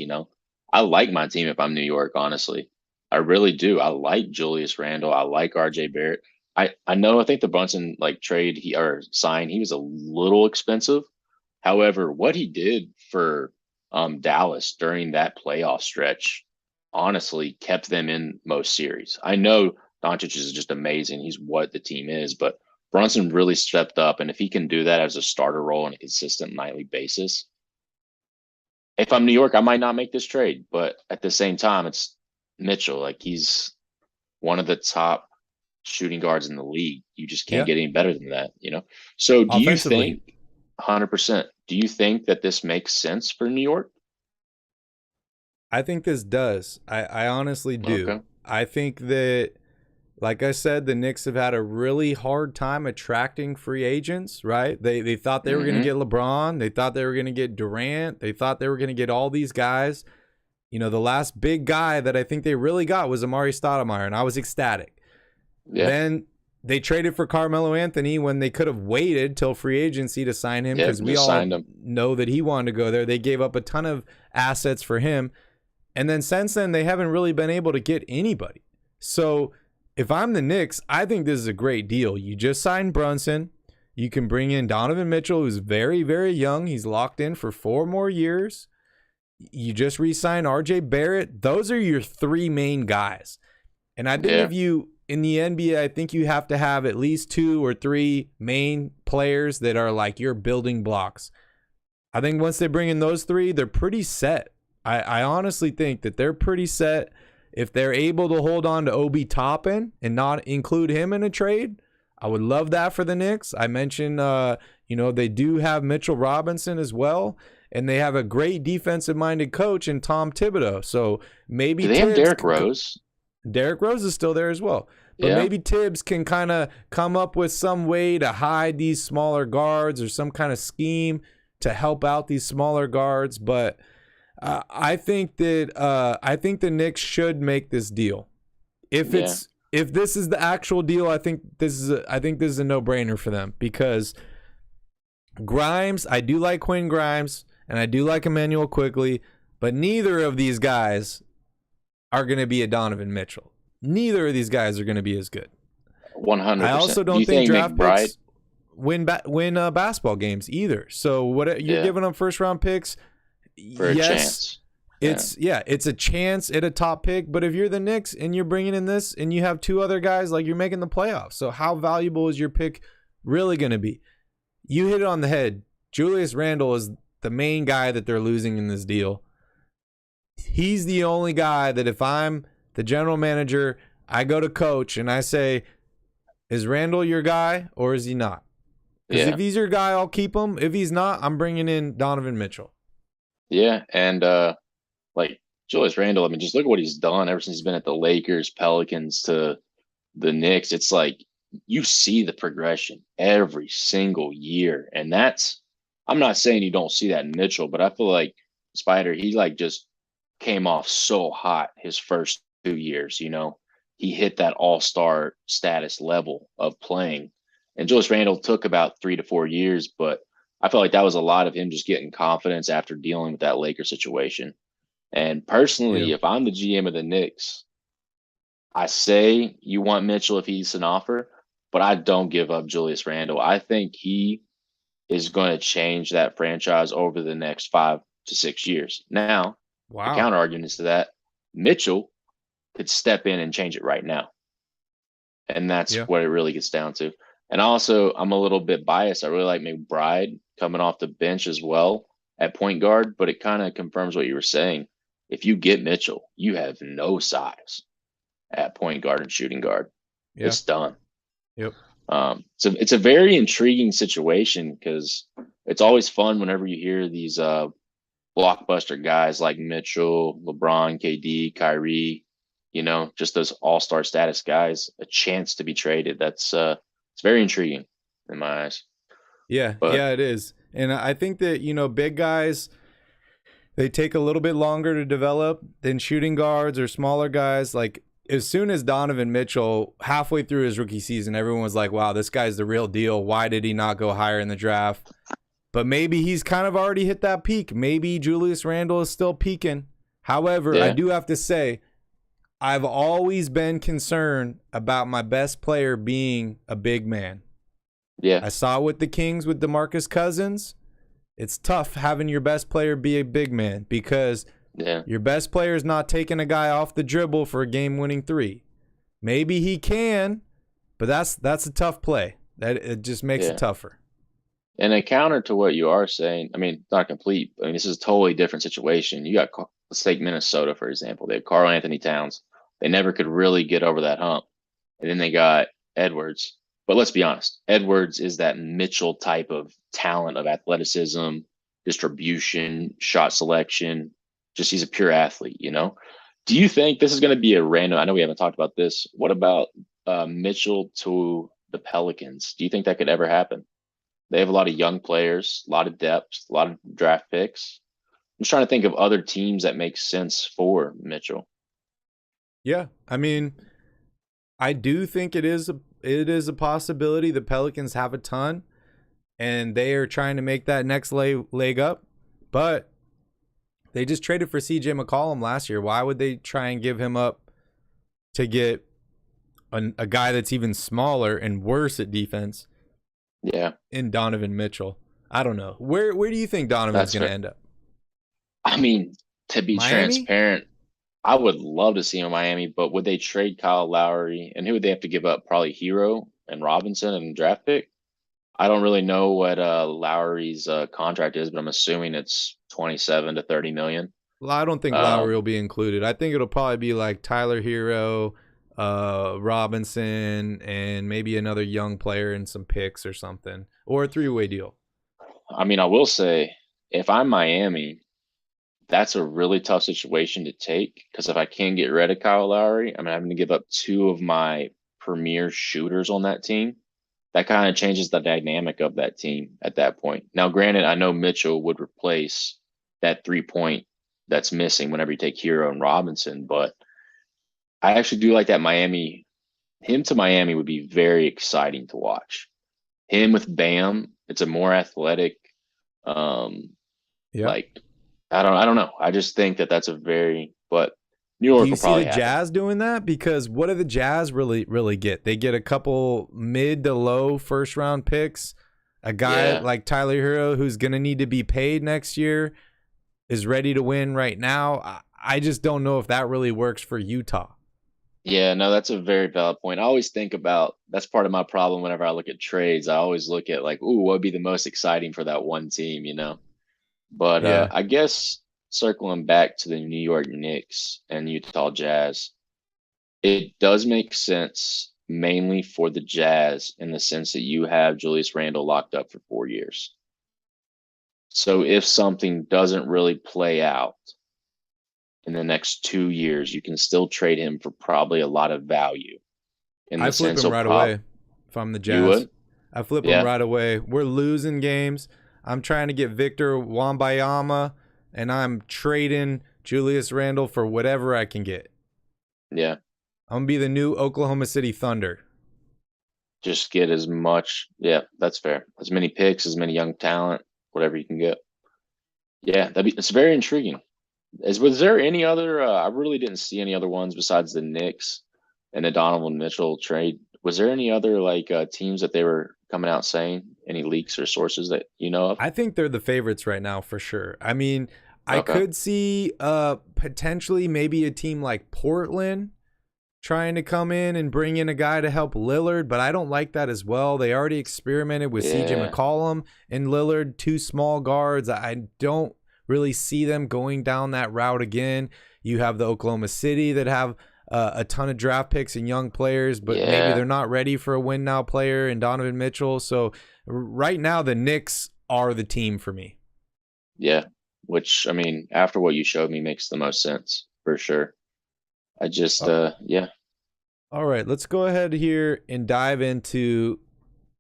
I like my team if I'm New York, honestly. I really do. I like Julius Randle. I like RJ Barrett. I know I think the Brunson like trade he or sign, he was a little expensive. However, what he did for Dallas during that playoff stretch honestly kept them in most series. I know Doncic is just amazing. He's what the team is, but Brunson really stepped up, and if he can do that as a starter role on a consistent nightly basis, if I'm New York, I might not make this trade. But at the same time, it's Mitchell. Like he's one of the top shooting guards in the league. You just can't Yeah, get any better than that. So do you offensively, think 100%? Do you think that this makes sense for New York? I think this does. I honestly do. Okay. I think that, like I said, the Knicks have had a really hard time attracting free agents, right? They thought they were going to Mm-hmm. get LeBron. They thought they were going to get Durant. They thought they were going to get all these guys. The last big guy that I think they really got was Amari Stoudemire, and I was ecstatic. Yeah. Then they traded for Carmelo Anthony when they could have waited till free agency to sign him Yep. because we Just all signed him. know that he wanted to go there. They gave up a ton of assets for him. And then since then, they haven't really been able to get anybody. So if I'm the Knicks, I think this is a great deal. You just signed Brunson. You can bring in Donovan Mitchell, who's very, very young. He's locked in for 4 more years. You just re-signed RJ Barrett. Those are your 3 main guys. And I think Yeah. if you in the NBA, I think you have to have at least 2 or 3 main players that are like your building blocks. I think once they bring in those 3, they're pretty set. I honestly think that they're pretty set. If they're able to hold on to Obi Toppin and not include him in a trade, I would love that for the Knicks. I mentioned, they do have Mitchell Robinson as well, and they have a great defensive-minded coach in Tom Thibodeau. So maybe Do they have Tibbs Derrick Rose? Derrick Rose is still there as well. But Yeah. maybe Tibbs can kind of come up with some way to hide these smaller guards or some kind of scheme to help out these smaller guards. But I think the Knicks should make this deal. If Yeah. this is the actual deal, I think this is a no-brainer for them because Grimes, I do like Quinn Grimes and I do like Emmanuel Quickly, but neither of these guys are going to be a Donovan Mitchell. Neither of these guys are going to be as good. I also 100%. Do don't you think think draft McBride? picks win basketball games either. So what you're Yeah. giving them first round picks? For a Yes, chance. Yeah. it's a chance at a top pick. But if you're the Knicks and you're bringing in this and you have 2 other guys, like you're making the playoffs. So how valuable is your pick really going to be? You hit it on the head. Julius Randle is the main guy that they're losing in this deal. He's the only guy that if I'm the general manager, I go to coach and I say, is Randle your guy or is he not? Because Yeah. if he's your guy, I'll keep him. If he's not, I'm bringing in Donovan Mitchell. Yeah. And like Julius Randle, I mean, just look at what he's done ever since he's been at the Lakers, Pelicans to the Knicks. It's like you see the progression every single year. And I'm not saying you don't see that in Mitchell, but I feel like Spider, he like just came off so hot his first 2 years. He hit that all-star status level of playing. And Julius Randle took about 3 to 4 years, but I felt like that was a lot of him just getting confidence after dealing with that Laker situation. And Yeah. personally, if I'm the GM of the Knicks, I say you want Mitchell if he's an offer, but I don't give up Julius Randle. I think he is going to change that franchise over the next 5 to 6 years. Now, the Wow. counter argument to that, Mitchell could step in and change it right now. And that's Yeah. what it really gets down to. And also, I'm a little bit biased. I really like McBride coming off the bench as well at point guard, but it kind of confirms what you were saying. If you get Mitchell, you have no size at point guard and shooting guard. Yeah. It's done. Yep. So it's a very intriguing situation because it's always fun whenever you hear these blockbuster guys like Mitchell, LeBron, KD, Kyrie. just those all-star status guys a chance to be traded. That's it's very intriguing in my eyes. Yeah, But yeah, it is. And I think that, big guys, they take a little bit longer to develop than shooting guards or smaller guys. Like, as soon as Donovan Mitchell, halfway through his rookie season, everyone was like, wow, this guy's the real deal. Why did he not go higher in the draft? But maybe he's kind of already hit that peak. Maybe Julius Randle is still peaking. However, I yeah, do have to say, I've always been concerned about my best player being a big man. yeah, I saw with the Kings with DeMarcus Cousins. It's tough having your best player be a big man because yeah, your best player is not taking a guy off the dribble for a game-winning three. Maybe he can, but that's a tough play. That it just makes it yeah. tougher. And a counter to what you are saying, I mean, not complete. I mean, this is a totally different situation. You got, let's take Minnesota, for example. They have Karl Anthony Towns. They never could really get over that hump. And then they got Edwards. But let's be honest, Edwards is that Mitchell type of talent of athleticism, distribution, shot selection. Just he's a pure athlete. Do you think this is going to be a random? I know we haven't talked about this. What about Mitchell to the Pelicans? Do you think that could ever happen? They have a lot of young players, a lot of depth, a lot of draft picks. I'm just trying to think of other teams that make sense for Mitchell. Yeah, I mean, I do think it is a possibility. The Pelicans have a ton, and they are trying to make that next leg up. But they just traded for C.J. McCollum last year. Why would they try and give him up to get a guy that's even smaller and worse at defense Yeah, in Donovan Mitchell? I don't know. Where do you think Donovan's that's going to fair. end up? I mean, to be Miami? transparent, I would love to see him in Miami, but would they trade Kyle Lowry? And who would they have to give up? Probably Hero and Robinson and draft pick. I don't really know what Lowry's contract is, but I'm assuming it's 27 to 30 million. Well, I don't think Lowry Um, will be included. I think it'll probably be like Tyler Hero, Robinson, and maybe another young player and some picks or something, or a three-way deal. I mean, I will say, if I'm Miami, that's a really tough situation to take because if I can get rid of Kyle Lowry, I'm having to give up two of my premier shooters on that team. That kind of changes the dynamic of that team at that point. Now, granted, I know Mitchell would replace that 3 point that's missing whenever you take Hero and Robinson, but I actually do like that him to Miami would be very exciting to watch. Him with Bam, it's a more athletic, um, Yeah. like I don't know. I just think that that's a but New Do York you will see the probably have him. Jazz doing that? Because what do the Jazz really get? They get a couple mid to low first round picks. A guy Yeah. like Tyler Hero, who's going to need to be paid next year, is ready to win right now. I just don't know if that really works for Utah. Yeah, no, that's a very valid point. I always think about that's part of my problem whenever I look at trades. I always look at like, ooh, what would be the most exciting for that one team? But Yeah. I guess circling back to the New York Knicks and Utah Jazz, it does make sense mainly for the Jazz in the sense that you have Julius Randle locked up for 4 years. So if something doesn't really play out in the next 2 years, you can still trade him for probably a lot of value in I the flip sense him he'll right prop. away if I'm the You Jazz. would? I flip him Yeah. right away. We're losing games. I'm trying to get Victor Wambayama, and I'm trading Julius Randle for whatever I can get. Yeah. I'm going to be the new Oklahoma City Thunder. Just get as much. Yeah, that's fair. As many picks, as many young talent, whatever you can get. Yeah, it's very intriguing. Was there any other? I really didn't see any other ones besides the Knicks and the Donovan Mitchell trade. Was there any other teams that they were coming out saying? Any leaks or sources that you know of? I think they're the favorites right now for sure. I mean, I Okay. could see potentially maybe a team like Portland trying to come in and bring in a guy to help Lillard, but I don't like that as well. They already experimented with CJ Yeah. McCollum and Lillard, two small guards. I don't really see them going down that route again. You have the Oklahoma City that have a ton of draft picks and young players, but maybe Yeah. they're not ready for a win now player in Donovan Mitchell. So right now, the Knicks are the team for me. Yeah. Which I mean, after what you showed me, makes the most sense for sure. I just, Uh, yeah. All right, let's go ahead here and dive into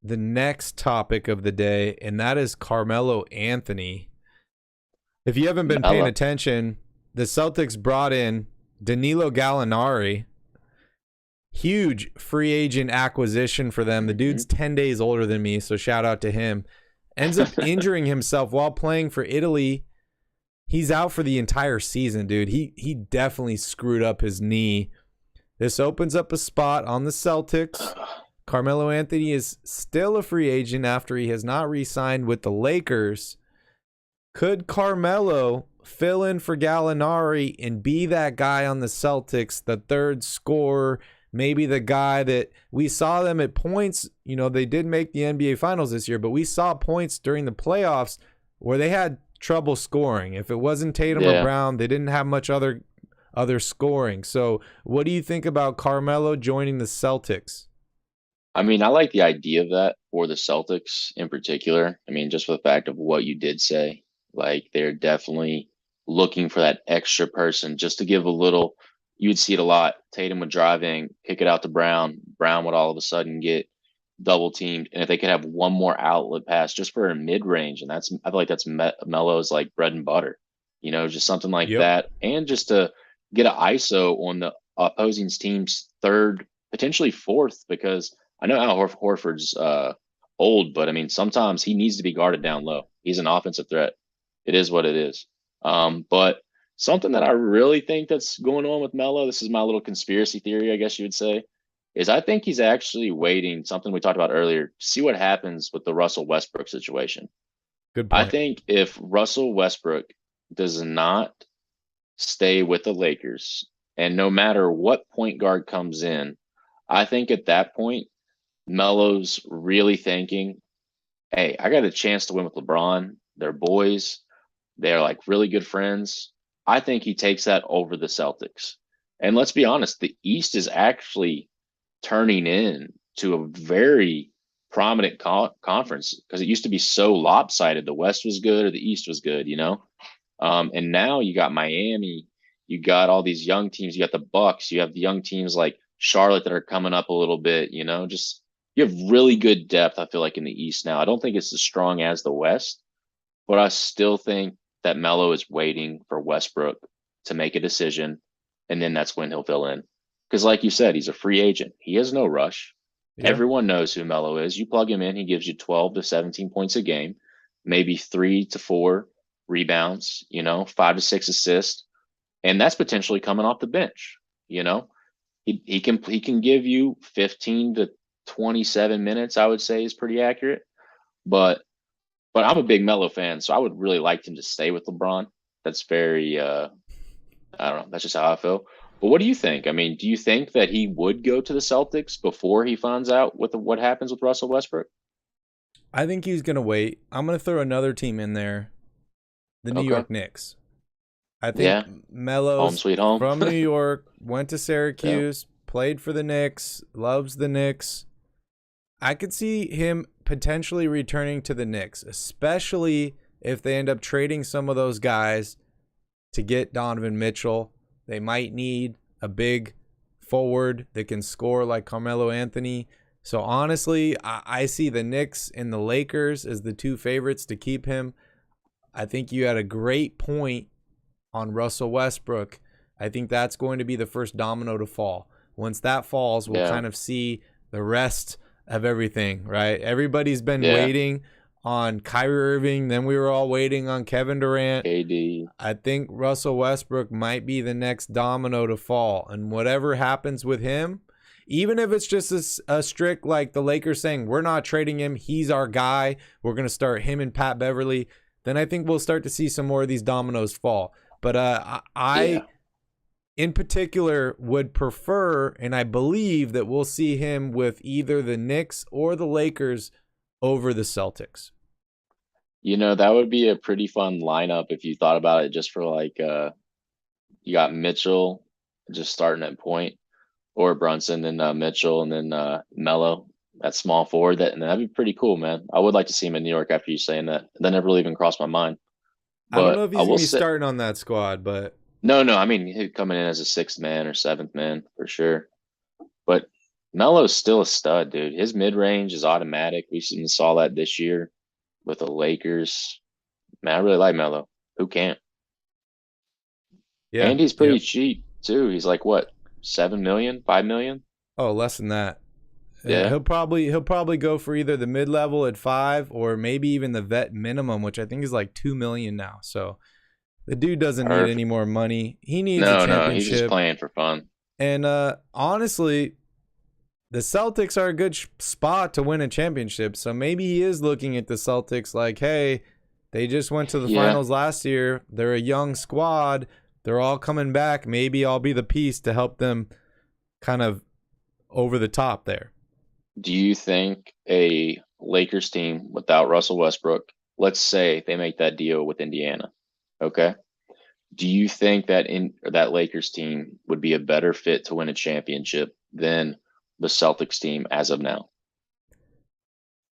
the next topic of the day, and that is Carmelo Anthony. If you haven't been paying Melo. attention, the Celtics brought in Danilo Gallinari, huge free agent acquisition for them. The Hmm. dude's 10 days older than me, so shout out to him. Ends up injuring himself while playing for Italy. He's out for the entire season, dude. He definitely screwed up his knee. This opens up a spot on the Celtics. Carmelo Anthony is still a free agent after he has not re-signed with the Lakers. Could Carmelo fill in for Gallinari and be that guy on the Celtics, the third scorer, maybe the guy that we saw them at points? You know, they did make the NBA Finals this year, but we saw points during the playoffs where they had trouble scoring. If it wasn't Tatum or Yeah. Brown, they didn't have much other scoring. So, what do you think about Carmelo joining the Celtics? I mean, I like the idea of that for the Celtics in particular. I mean, just for the fact of what you did say, like they're definitely looking for that extra person just to give a little. You would see it a lot. Tatum would drive in, kick it out to Brown. Brown would all of a sudden get double teamed, and if they could have one more outlet pass just for a mid range, and that's I feel like that's Melo's like bread and butter. Just something like Yep. that, and just to get an ISO on the opposing team's third, potentially fourth, because I know Al Horford's old, but I mean, sometimes he needs to be guarded down low. He's an offensive threat. It is what it is. But something that I really think that's going on with Melo, this is my little conspiracy theory, I guess you would say, is I think he's actually waiting, something we talked about earlier, to see what happens with the Russell Westbrook situation. Good I point. think if Russell Westbrook does not stay with the Lakers, and no matter what point guard comes in, I think at that point, Melo's really thinking, hey, I got a chance to win with LeBron. They're boys. They're like really good friends. I think he takes that over the Celtics. And let's be honest, the East is actually turning in to a very prominent conference because it used to be so lopsided. The West was good or the East was good. And now you got Miami, you got all these young teams, you got the Bucks, you have the young teams like Charlotte that are coming up a little bit. Just you have really good depth, I feel like, in the East now. I don't think it's as strong as the West, but I still think that Melo is waiting for Westbrook to make a decision, and then that's when he'll fill in. Because, like you said, he's a free agent. He has no rush. Yeah. Everyone knows who Melo is. You plug him in, he gives you 12 to 17 points a game, maybe 3 to 4 rebounds, 5 to 6 assists, and that's potentially coming off the bench. You know, he can give you 15 to 27 minutes. I would say is pretty accurate, but I'm a big Melo fan, so I would really like him to stay with LeBron. That's very I don't know. That's just how I feel. But what do you think? I mean, do you think that he would go to the Celtics before he finds out what happens with Russell Westbrook? I think he's going to wait. I'm going to throw another team in there, the New Okay. York Knicks. I think Yeah. Home Melo's sweet home. from New York, went to Yeah. Syracuse, played for the Knicks, loves the Knicks. I could see him potentially returning to the Knicks, especially if they end up trading some of those guys to get Donovan Mitchell. They might need a big forward that can score like Carmelo Anthony. So honestly, I see the Knicks and the Lakers as the two favorites to keep him. I think you had a great point on Russell Westbrook. I think that's going to be the first domino to fall. Once that falls, we'll Yeah. kind of see the rest of everything, right? Everybody's been Yeah. waiting on Kyrie Irving, then we were all waiting on Kevin Durant. KD. I think Russell Westbrook might be the next domino to fall. And whatever happens with him, even if it's just a strict, like the Lakers saying, we're not trading him, he's our guy, we're going to start him and Pat Beverly, then I think we'll start to see some more of these dominoes fall. But I Yeah. in particular, would prefer, and I believe that we'll see him with either the Knicks or the Lakers over the Celtics. That would be a pretty fun lineup if you thought about it just for like you got Mitchell just starting at point or Brunson and Mitchell and then Mello at small forward and that'd be pretty cool, man. I would like to see him in New York after you saying that. That never really even crossed my mind. I don't But know if I he's going will to be say starting on that squad, but No, no. I mean, he'd coming in as a sixth man or seventh man for sure. But Melo's still a stud, dude. His mid range is automatic. We saw that this year with the Lakers. Man, I really like Melo. Who can't? Yeah. And he's pretty Yep. cheap too. He's like what, 7 million, 5 million? Oh, less than that. Yeah, He'll probably go for either the mid level at 5 or maybe even the vet minimum, which I think is like 2 million now. So the dude doesn't need any perfect. more money. He needs a No, no, he's just championship. playing for fun. And honestly, the Celtics are a good spot to win a championship. So maybe he is looking at the Celtics like, hey, they just went to the Yeah. finals last year. They're a young squad. They're all coming back. Maybe I'll be the piece to help them kind of over the top there. Do you think a Lakers team without Russell Westbrook, let's say they make that deal with Indiana, okay? Do you think that that Lakers team would be a better fit to win a championship than the Celtics team as of now?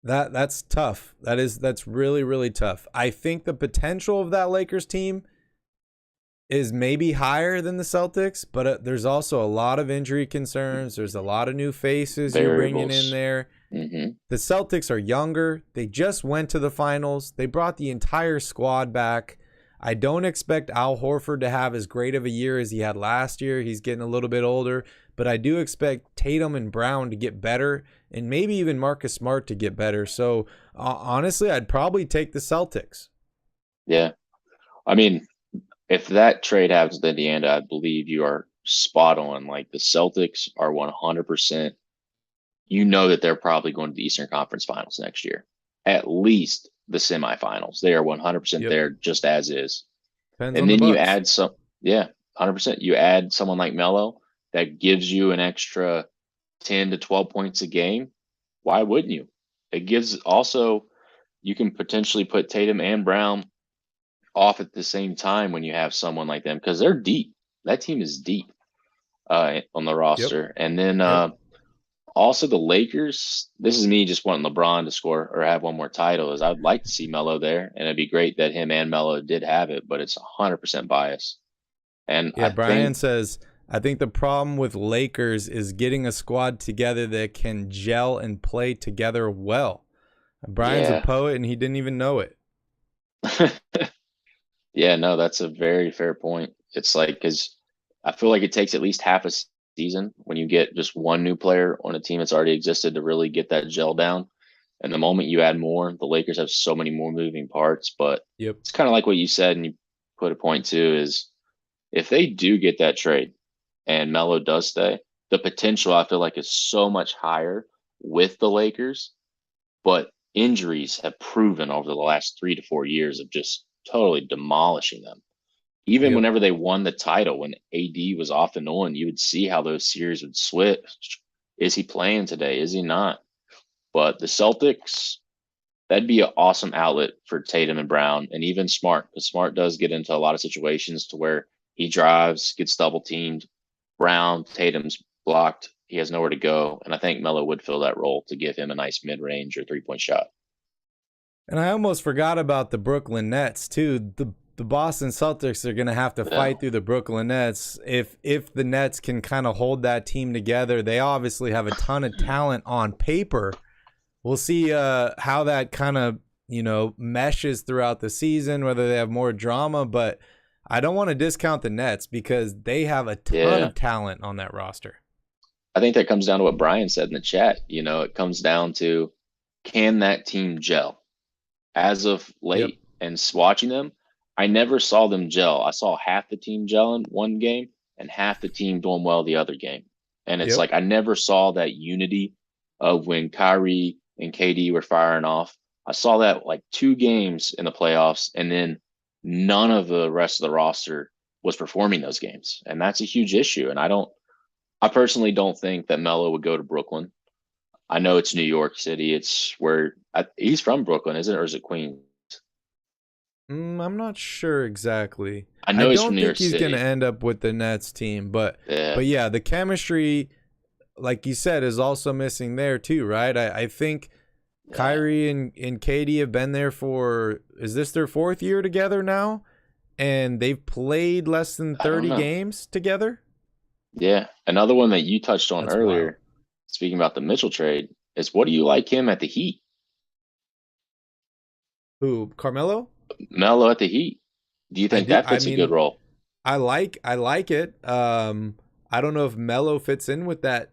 That's tough. That's really really tough. I think the potential of that Lakers team is maybe higher than the Celtics, but there's also a lot of injury concerns. There's a lot of new faces you're bringing in Variables. there. Hmm. The Celtics are younger. They just went to the finals. They brought the entire squad back. I don't expect Al Horford to have as great of a year as he had last year. He's getting a little bit older, but I do expect Tatum and Brown to get better and maybe even Marcus Smart to get better. So honestly, I'd probably take the Celtics. Yeah. I mean, if that trade happens with Indiana, I believe you are spot on. Like the Celtics are 100%. You know that they're probably going to the Eastern Conference Finals next year, at least the semifinals. They are 100% Yep. there just as is. Depends And on the then you Bucks. add some, yeah, 100%. You add someone like Melo that gives you an extra 10 to 12 points a game. Why wouldn't you? It gives also, you can potentially put Tatum and Brown off at the same time when you have someone like them because they're deep. That team is deep on the Yep. roster. And then Yep. also the Lakers. This is me just wanting LeBron to score or have one more title. Is I'd like to see Melo there, and it'd be great that him and Melo did have it, but it's 100% bias. And Yeah, I Brian think, says, I think the problem with Lakers is getting a squad together that can gel and play together well. Brian's a yeah, poet and he didn't even know it. yeah, no, that's a very fair point. It's like because I feel like it takes at least half a season when you get just one new player on a team that's already existed to really get that gel down. And the moment you add more, the Lakers have so many more moving parts. But Yep. it's kind of like what you said, and you put a point too, is if they do get that trade and Melo does stay, the potential I feel like is so much higher with the Lakers. But injuries have proven over the last 3 to 4 years of just totally demolishing them. Even Yep. whenever they won the title, when AD was off and on, you would see how those series would switch. Is he playing today? Is he not? But the Celtics, that'd be an awesome outlet for Tatum and Brown and even Smart, because Smart does get into a lot of situations to where he drives, gets double teamed. Brown, Tatum's blocked. He has nowhere to go. And I think Melo would fill that role to give him a nice mid range or 3 point shot. And I almost forgot about the Brooklyn Nets too. The Boston Celtics are going to have to Yeah. fight through the Brooklyn Nets if the Nets can kind of hold that team together. They obviously have a ton of talent on paper. We'll see how that kind of, meshes throughout the season, whether they have more drama, but I don't want to discount the Nets because they have a ton Yeah. of talent on that roster. I think that comes down to what Brian said in the chat. It comes down to can that team gel? As of Yep. late and watching them, I never saw them gel. I saw half the team gel in one game and half the team doing well the other game. And it's Yep. like I never saw that unity of when Kyrie and KD were firing off. I saw that like 2 games in the playoffs, and then none of the rest of the roster was performing those games. And that's a huge issue. And I personally don't think that Melo would go to Brooklyn. I know it's New York City. It's where he's from Brooklyn, isn't it? Or is it Queens? I'm not sure exactly. I I know he's from don't New York think he's going to City. end up with the Nets team, but Yeah. but yeah, the chemistry, like you said, is also missing there too, right? I think Yeah. Kyrie and Katie have been there for, is this their 4th year together now? and they've played less than I don't 30 know. games together. Yeah. Another one that you touched on That's wild. earlier, speaking about the Mitchell trade, is what do you like him at the Heat? Who, Carmelo? Melo at the Heat. Do you I think do. that I fits a good mean, role? I like it. I don't know if Melo fits in with that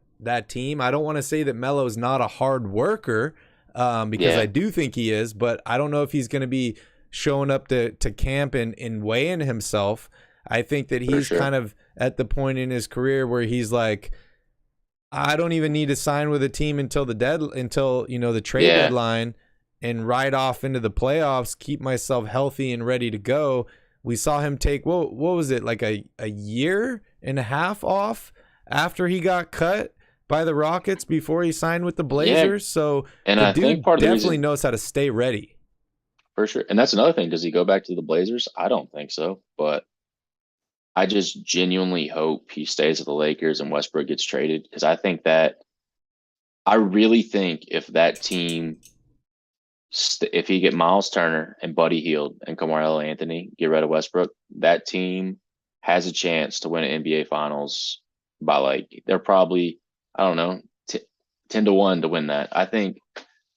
team. I don't want to say that Melo's not a hard worker, because I Yeah, do think he is, but I don't know if he's going to be showing up to camp and weighing himself. I think that for he's sure. kind of at the point in his career where he's like, I don't even need to sign with a team until the trade Yeah. deadline and ride off into the playoffs, keep myself healthy and ready to go. We saw him take what was it, like a year and a half off after he got cut by the Rockets before he signed with the Yeah. Blazers. So And the I think dude part of the definitely reason, knows how to stay ready. for sure. And that's another thing. Does he go back to the Blazers? I don't think so. But I just genuinely hope he stays at the Lakers and Westbrook gets traded because I really think if that team, if he get Miles Turner and Buddy Hield and Carmelo Anthony, get rid of Westbrook, that team has a chance to win an NBA Finals by like they're probably I don't know 10 to 1 to win that. I think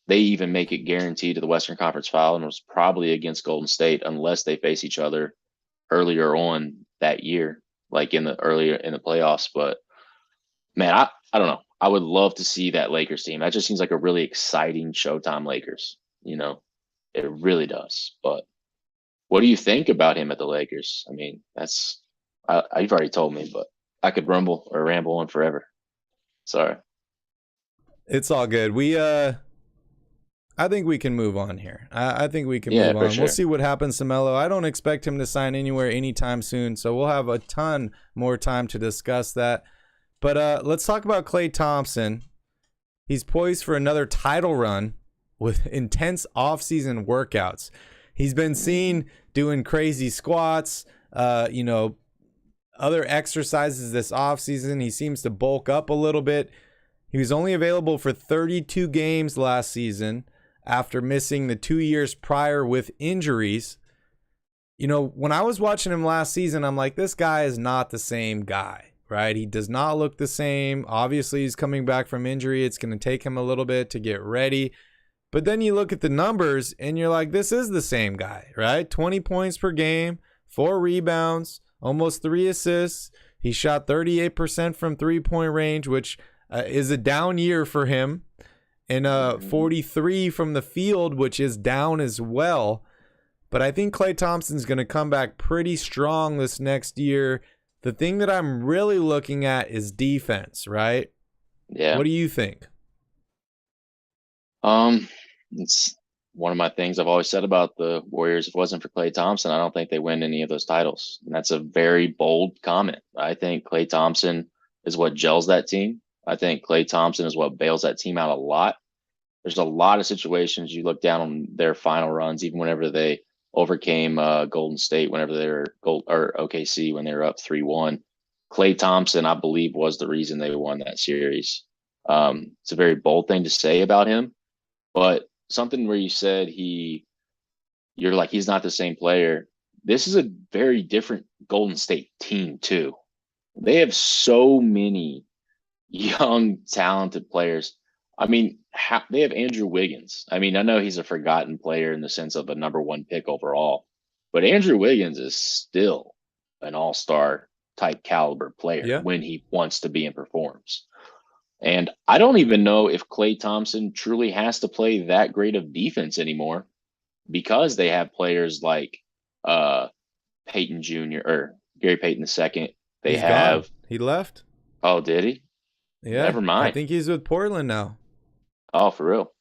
they even make it guaranteed to the Western Conference Final and was probably against Golden State unless they face each other earlier on that year, like in the earlier in the playoffs. But man, I don't know. I would love to see that Lakers team. That just seems like a really exciting Showtime Lakers. You know, it really does. But what do you think about him at the Lakers? I mean, you've already told me, but I could rumble or ramble on forever. Sorry. It's all good. I think we can move on here. I think we can Yeah, move for on. We'll sure. see what happens to Melo. I don't expect him to sign anywhere anytime soon, so we'll have a ton more time to discuss that. But let's talk about Klay Thompson. He's poised for another title run with intense offseason workouts. He's been seen doing crazy squats, other exercises this offseason. He seems to bulk up a little bit. He was only available for 32 games last season after missing the 2 years prior with injuries. When I was watching him last season, I'm like, this guy is not the same guy, right? He does not look the same. Obviously, he's coming back from injury. It's going to take him a little bit to get ready. But then you look at the numbers and you're like, this is the same guy, right? 20 points per game, 4 rebounds, almost 3 assists. He shot 38% from three-point range, which is a down year for him. And 43 from the field, which is down as well. But I think Klay Thompson's going to come back pretty strong this next year. The thing that I'm really looking at is defense, right? Yeah. What do you think? It's one of my things I've always said about the Warriors. If it wasn't for Klay Thompson, I don't think they win any of those titles. And that's a very bold comment. I think Klay Thompson is what gels that team. I think Klay Thompson is what bails that team out a lot. There's a lot of situations you look down on their final runs, even whenever they overcame Golden State, whenever they were or OKC when they were up 3-1. Klay Thompson, I believe, was the reason they won that series. It's a very bold thing to say about him, but something where you said you're like he's not the same player. This is a very different Golden State team too. They have so many young, talented players. I mean, they have Andrew Wiggins. I mean, I know he's a forgotten player in the sense of a number 1 pick overall, but Andrew Wiggins is still an all-star type caliber player Yeah. when he wants to be and performs. And I don't even know if Klay Thompson truly has to play that great of defense anymore because they have players like uh, Peyton Jr. or Gary Payton II. They He's gone. have, He left. oh, did he? Yeah. Never I mind. think he's with Portland now. Oh, for real?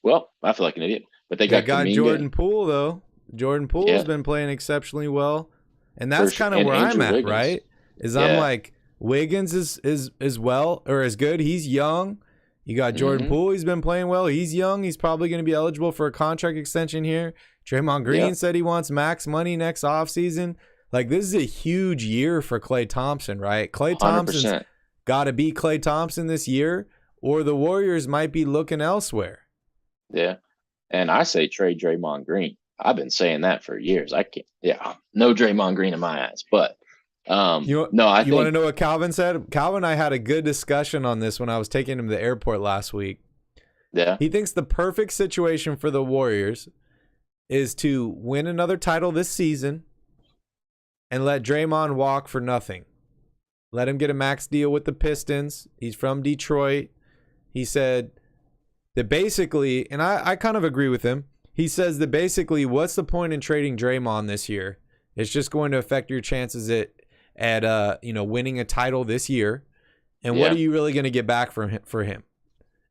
Well, I feel like an idiot. But they They got got Kaminga. Jordan Poole, though. Jordan Poole's Yeah, been playing exceptionally well. And for that's sure. kind of And where I'm Andrew at, Wiggins. right? Is I'm Yeah. like, Wiggins is well or as good. He's young. You got Jordan Hmm. Poole. He's been playing well. He's young. He's probably going to be eligible for a contract extension here. Draymond Yeah. Green said he wants max money next offseason. Like, this is a huge year for Klay Thompson, right? Klay Thompson's 100%. got to be Klay Thompson this year, or the Warriors might be looking elsewhere. Yeah. And I say trade Draymond Green. I've been saying that for years. I can't. Yeah, no Draymond Green in my eyes. But no, I You want to think know what Calvin said? Calvin and I had a good discussion on this when I was taking him to the airport last week. yeah, He thinks the perfect situation for the Warriors is to win another title this season and let Draymond walk for nothing. Let him get a max deal with the Pistons. He's from Detroit. He said that basically, and I kind of agree with him. He says that basically, what's the point in trading Draymond this year? It's just going to affect your chances at winning a title this year. And what yeah, are you really going to get back for him?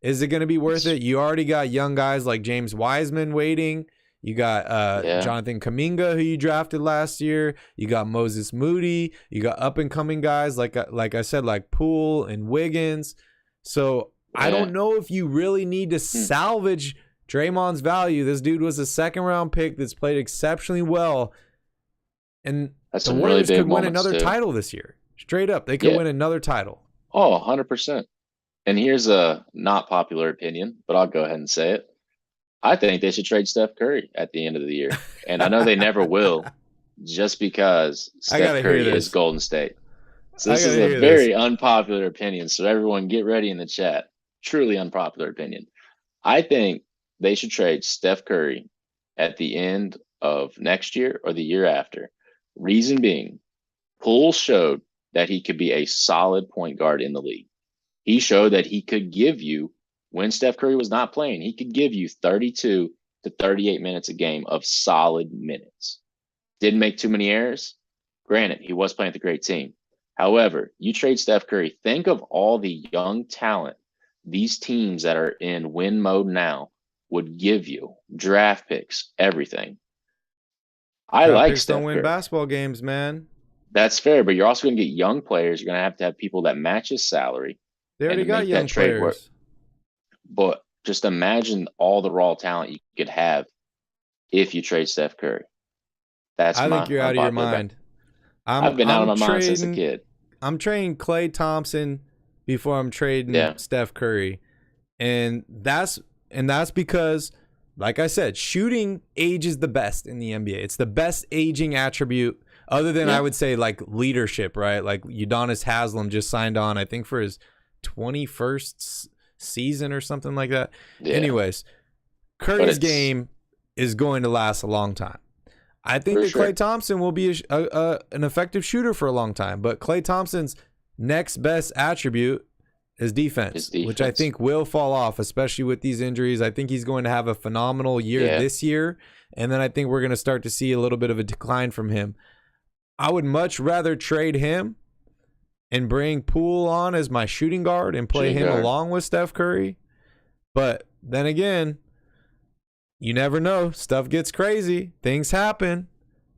Is it going to be worth it? You already got young guys like James Wiseman waiting. You got yeah, Jonathan Kuminga, who you drafted last year. You got Moses Moody. You got up and coming guys like I said, like Poole and Wiggins. So I yeah. don't know if you really need to salvage Draymond's value. This dude was a second-round pick that's played exceptionally well, and That's the some really Warriors big could win moments another too. title this year. Straight up, they could Yeah. win another title. Oh, 100%. And here's a not popular opinion, but I'll go ahead and say it. I think they should trade Steph Curry at the end of the year. And I know they never will, just because I Steph gotta hear Curry is this. Golden State. So I this is gotta a hear this. very unpopular opinion. So everyone get ready in the chat. Truly unpopular opinion. I think they should trade Steph Curry at the end of next year or the year after. Reason being, Poole showed that he could be a solid point guard in the league. He showed that he could give you, when Steph Curry was not playing, he could give you 32 to 38 minutes a game of solid minutes. Didn't make too many errors. Granted, he was playing with a great team. However, you trade Steph Curry, think of all the young talent these teams that are in win mode now would give you, draft picks, everything. I Draft like picks don't Steph win Curry. basketball games, man. That's fair, but you're also going to get young players. You're going to have people that match his salary They and already to got make that young trade work. players. But just imagine all the raw talent you could have if you trade Steph Curry. That's I my think you're out of your unpopular mind. I've been out of I'm my mind since a trading kid. I'm trading Klay Thompson before I'm trading Yeah. Steph Curry. And that's because, like I said, shooting ages the best in the NBA. It's the best aging attribute, other than Yeah. I would say like leadership, right? Like Udonis Haslem just signed on, I think, for his 21st season or something like that. Yeah. Anyways, But Curry's it's game is going to last a long time. I think For that sure. Klay Thompson will be an effective shooter for a long time, but Klay Thompson's next best attribute is defense, His which I defense. think will fall off, especially with these injuries. I think he's going to have a phenomenal year Yeah. this year, and then I think we're going to start to see a little bit of a decline from him. I would much rather trade him and bring Poole on as my shooting guard and play Shooting him guard. along with Steph Curry. But then again, you never know. Stuff gets crazy. Things happen.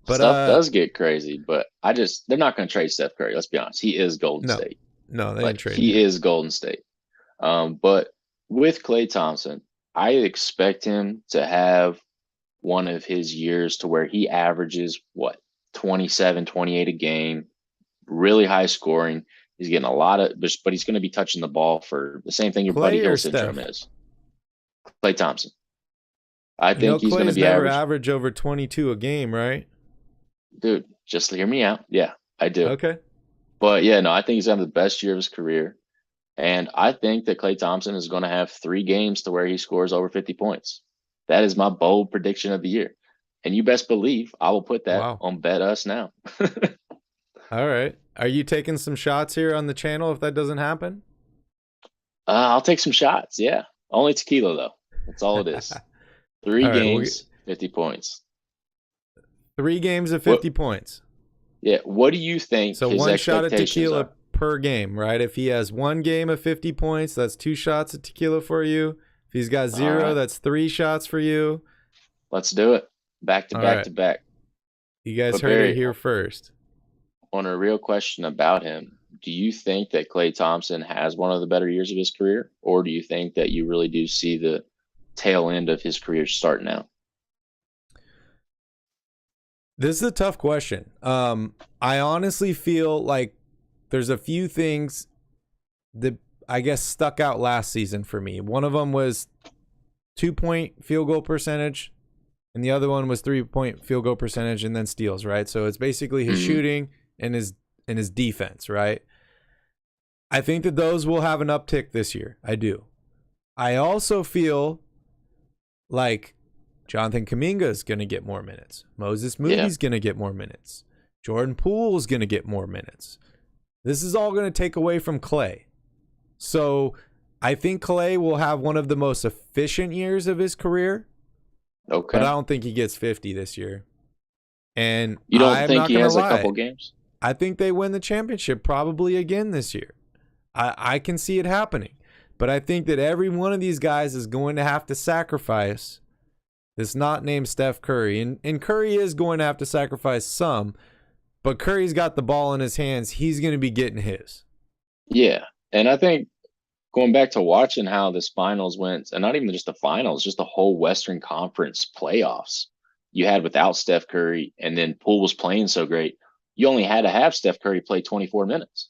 But Stuff does get crazy, but they're not going to trade Steph Curry. Let's be honest. He is Golden no, State. no, they Like didn't trade he him. is Golden State. But with Klay Thompson, I expect him to have one of his years to where he averages 27, 28 a game, really high scoring. He's getting a lot of, but he's going to be touching the ball for the same thing your Klay Buddy or Hill syndrome Steph? is. Klay Thompson. I You know, think he's going to Clay's be never average. averaged over 22 a game, right? Dude, just hear me out. Yeah, I do. Okay. But yeah, no, I think he's having the best year of his career. And I think that Klay Thompson is going to have 3 games to where he scores over 50 points. That is my bold prediction of the year. And you best believe I will put that Wow. on Bet Us now. All right. Are you taking some shots here on the channel if that doesn't happen? I'll take some shots. Yeah. Only tequila, though. That's all it is. 3 All right, games, 50 points. 3 games of 50 points. Yeah. What do you think So his one shot of expectations tequila are? per game, right? If he has 1 game of 50 points, that's 2 shots of tequila for you. If he's got 0, right. that's 3 shots for you. Let's do it. Back to All back right. to back. You guys But heard Barry, it here first. On a real question about him, do you think that Klay Thompson has one of the better years of his career? Or do you think that you really do see the tail end of his career start now? This is a tough question. I honestly feel like there's a few things that I guess stuck out last season for me. One of them was 2-point field goal percentage and the other one was 3-point field goal percentage and then steals, right? So it's basically his shooting and his defense, right? I think that those will have an uptick this year. I do. I also feel like Jonathan Kuminga is going to get more minutes. Moses Moody's going to get more minutes. Jordan Poole is going to get more minutes. This is all going to take away from Clay. So I think Clay will have one of the most efficient years of his career. Okay. But I don't think he gets 50 this year. And you don't think he has a couple games? I think they win the championship probably again this year. I can see it happening. But I think that every one of these guys is going to have to sacrifice that's not named Steph Curry. And Curry is going to have to sacrifice some, but Curry's got the ball in his hands. He's going to be getting his. Yeah. And I think going back to watching how this finals went, and not even just the finals, just the whole Western Conference playoffs you had without Steph Curry, and then Poole was playing so great, you only had to have Steph Curry play 24 minutes.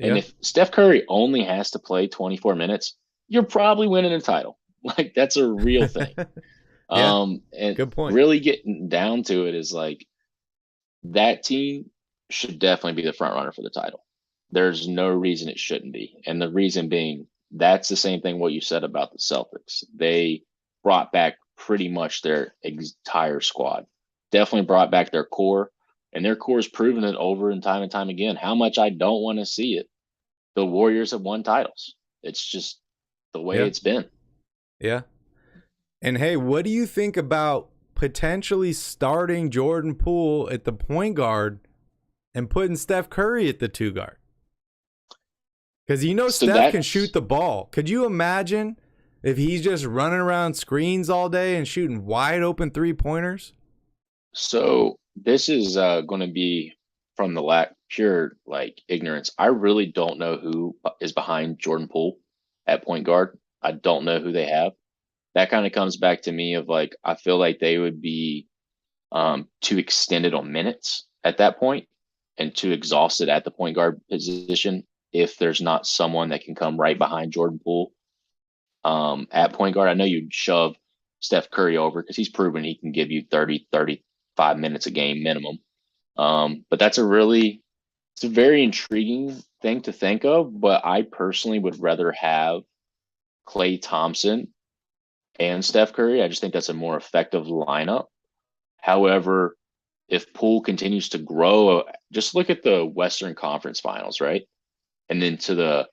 And if Steph Curry only has to play 24 minutes, you're probably winning a title. Like, that's a real thing. And good point. Really getting down to it is like that team should definitely be the front runner for the title. There's no reason it shouldn't be. And the reason being, that's the same thing what you said about the Celtics. They brought back pretty much their entire squad. Definitely brought back their core. And their core has proven it over and time again. How much I don't want to see it. The Warriors have won titles. It's just the way it's been. Yeah. And hey, what do you think about potentially starting Jordan Poole at the point guard and putting Steph Curry at the 2 guard? Because Steph can shoot the ball. Could you imagine if he's just running around screens all day and shooting wide open 3-pointers? So this is going to be from the pure ignorance. I really don't know who is behind Jordan Poole at point guard. I don't know who they have. That kind of comes back to me of I feel like they would be too extended on minutes at that point and too exhausted at the point guard position if there's not someone that can come right behind Jordan Poole at point guard. I know you'd shove Steph Curry over because he's proven he can give you 30, 35 minutes a game minimum. But it's a very intriguing thing to think of, but I personally would rather have Klay Thompson and Steph Curry. I just think that's a more effective lineup. However, if Poole continues to grow, just look at the Western Conference Finals, right? And then to the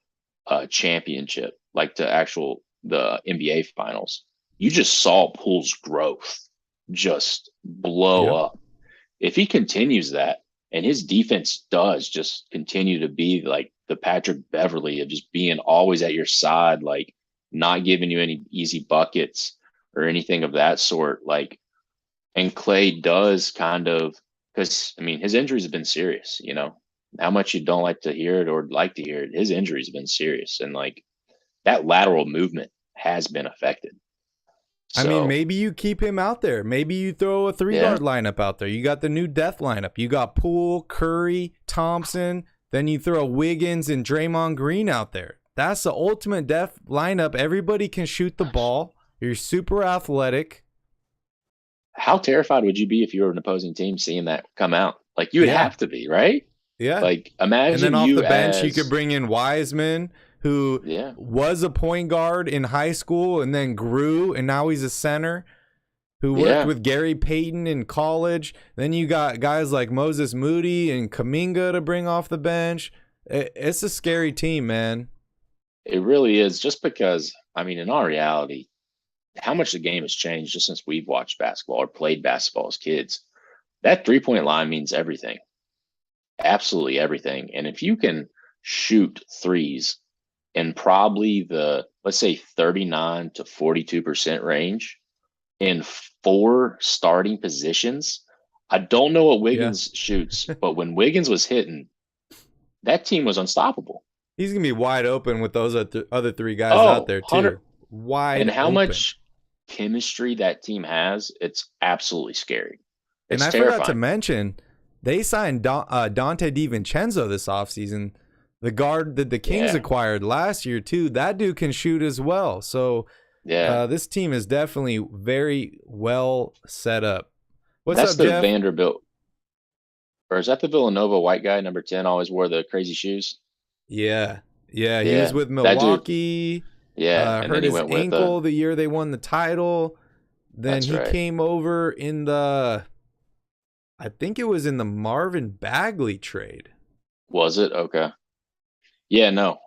championship, the NBA Finals. You just saw Poole's growth just blow up. If he continues that, and his defense does just continue to be like the Patrick Beverley of just being always at your side, not giving you any easy buckets or anything of that sort. And Klay does because his injuries have been serious, how much you don't like to hear it or like to hear it. His injuries have been serious. And that lateral movement has been affected. So, maybe you keep him out there. Maybe you throw a 3-guard lineup out there. You got the new death lineup. You got Poole, Curry, Thompson. Then you throw Wiggins and Draymond Green out there. That's the ultimate death lineup. Everybody can shoot the ball. You're super athletic. How terrified would you be if you were an opposing team seeing that come out? You would have to be, right? Yeah. Imagine. And then off the bench, you could bring in Wiseman, who was a point guard in high school and then grew, and now he's a center, who worked with Gary Payton in college. Then you got guys like Moses Moody and Kuminga to bring off the bench. It's a scary team, man. It really is, just because, in all reality, how much the game has changed just since we've watched basketball or played basketball as kids. That 3-point line means everything. Absolutely everything. And if you can shoot threes in probably the, let's say, 39 to 42% range in 4 starting positions, I don't know what Wiggins shoots, but when Wiggins was hitting, that team was unstoppable. He's going to be wide open with those other 3 guys out there, too. Wide And how open. much chemistry that team has, it's absolutely scary. It's and I terrifying. forgot to mention, they signed Dante DiVincenzo this offseason, the guard that the Kings acquired last year, too. That dude can shoot as well. So Yeah. This team is definitely very well set up. What's That's up, the Jeff? Vanderbilt. Or is that the Villanova white guy, number 10, always wore the crazy shoes? Yeah, yeah, he was Yeah. with That dude. Milwaukee. Yeah. And Hurt then he his went with ankle the year they won the title. Then that's he right. came over in I think it was in the Marvin Bagley trade. Was it? Okay. Yeah, no.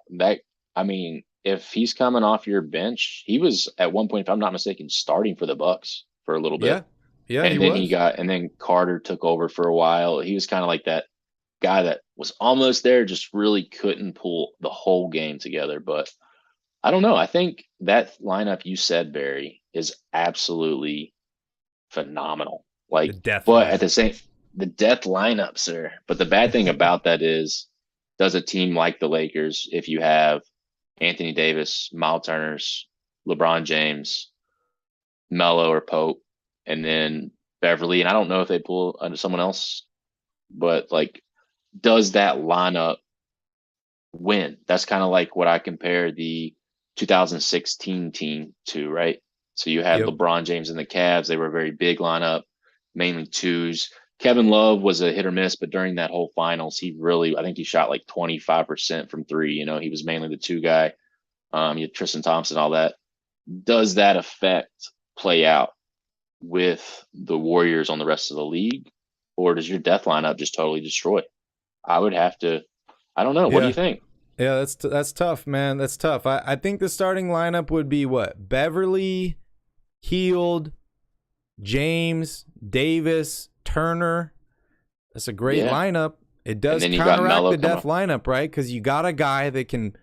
I mean, if he's coming off your bench, he was at one point, if I'm not mistaken, starting for the Bucks for a little Yeah, bit. yeah, he And then was. and then Carter took over for a while. He was kind of like that guy that was almost there, just really couldn't pull the whole game together. But I don't know. I think that lineup you said, Barry, is absolutely phenomenal. The Like, death but at lineup. the same, the death lineup, sir. But the bad thing about that is, does a team like the Lakers, if you have Anthony Davis, Miles Turner's, LeBron James, Melo or Pope, and then Beverly, and I don't know if they pull under someone else, but like, does that lineup win? That's kind of like what I compare the 2016 team to, right? So you had Yep. LeBron James and the Cavs. They were a very big lineup, mainly twos. Kevin Love was a hit or miss, but during that whole finals, I think he shot like 25% from three. You know, he was mainly the two guy. You had Tristan Thompson, all that. Does that effect play out with the Warriors on the rest of the league? Or does your death lineup just totally destroy it? I would have to, I don't know. What do you Yeah. think? Yeah, that's tough, man. That's tough. I think the starting lineup would be what? Beverly, Heald, James, Davis, Turner. That's a great Yeah. lineup. It And does then you got counteract Melo the coming death lineup, right? Because you got a guy that can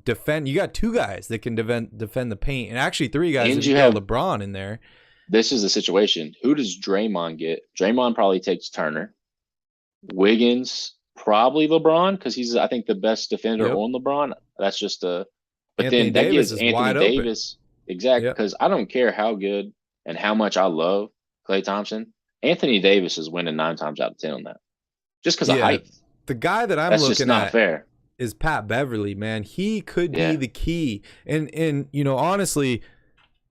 defend. You got two guys that can defend the paint, and actually three guys and if you you throw have LeBron in there. this is the situation. Who does Draymond get? Draymond probably takes Turner. Wiggins, probably LeBron, because he's I think the best defender Yep. on LeBron. That's just a but Anthony then that Davis gives is Anthony wide open. Davis exact Yep. because I don't care how good and how much I love Klay Thompson. Anthony Davis is winning 9 times out of 10 on that. Just because of Yeah. height. The guy that I'm That's just looking not at fair. is Pat Beverly, man. He could be Yeah. the key. And honestly,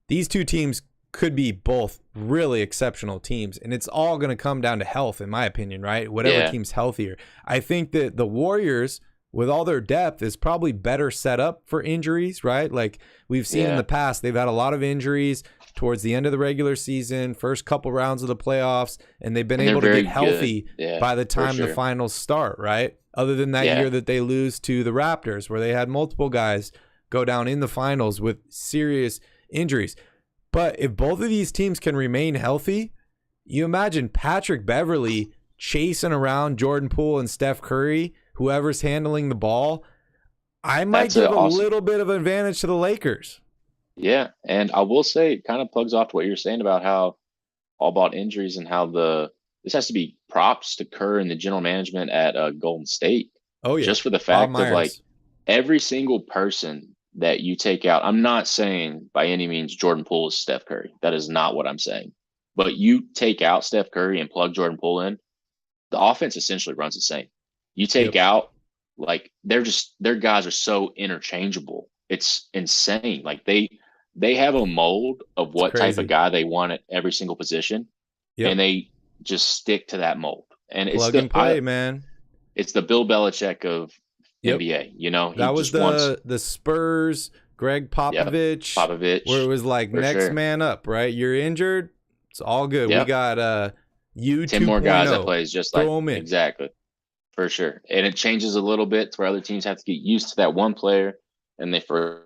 these two teams could be both really exceptional teams, and it's all going to come down to health, in my opinion, right? Whatever Yeah. team's healthier. I think that the Warriors, with all their depth, is probably better set up for injuries, right? Like we've seen in Yeah. the past, they've had a lot of injuries towards the end of the regular season, first couple rounds of the playoffs, and they've been And they're able to very get healthy good. Yeah. by the For time the sure. finals start, right? Other than that Yeah. year that they lose to the Raptors, where they had multiple guys go down in the finals with serious injuries. But if both of these teams can remain healthy, you imagine Patrick Beverly chasing around Jordan Poole and Steph Curry, whoever's handling the ball. I might That's give a awesome. little bit of advantage to the Lakers. Yeah. And I will say it kind of plugs off to what you're saying about how all about injuries and how this has to be props to Kerr and the general management at Golden State. Oh, yeah. Just for the Bob fact of Myers. like every single person that you take out. I'm not saying by any means Jordan Poole is Steph Curry. That is not what I'm saying. But you take out Steph Curry and plug Jordan Poole in, the offense essentially runs the same. You take Yep. out like their guys are so interchangeable. It's insane. Like they have a mold of what type crazy. of guy they want at every single position, Yep. and they just stick to that mold. And Plug and play, man. it's the Bill Belichick of Yep. NBA. You know, That was the Spurs, Greg Popovich, Popovich, where it was like for next sure. man up, right? You're injured, it's all good. Yep. We got you 10 more guys that 2.0. plays just Throw like 'em in. exactly for sure. And it changes a little bit to where other teams have to get used to that one player and they forget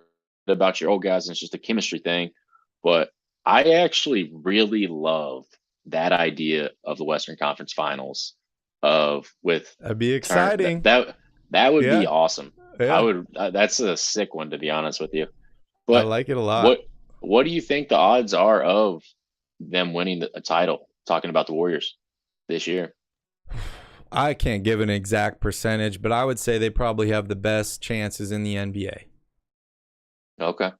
about your old guys and it's just a chemistry thing. But I actually really love that idea of the Western Conference Finals That'd be exciting. That would be Yeah. awesome. Yeah. I would that's a sick one to be honest with you. I But like it a lot. what do you think the odds are of them winning a title? Talking about the Warriors this year. I can't give an exact percentage, but I would say they probably have the best chances in the NBA. Okay.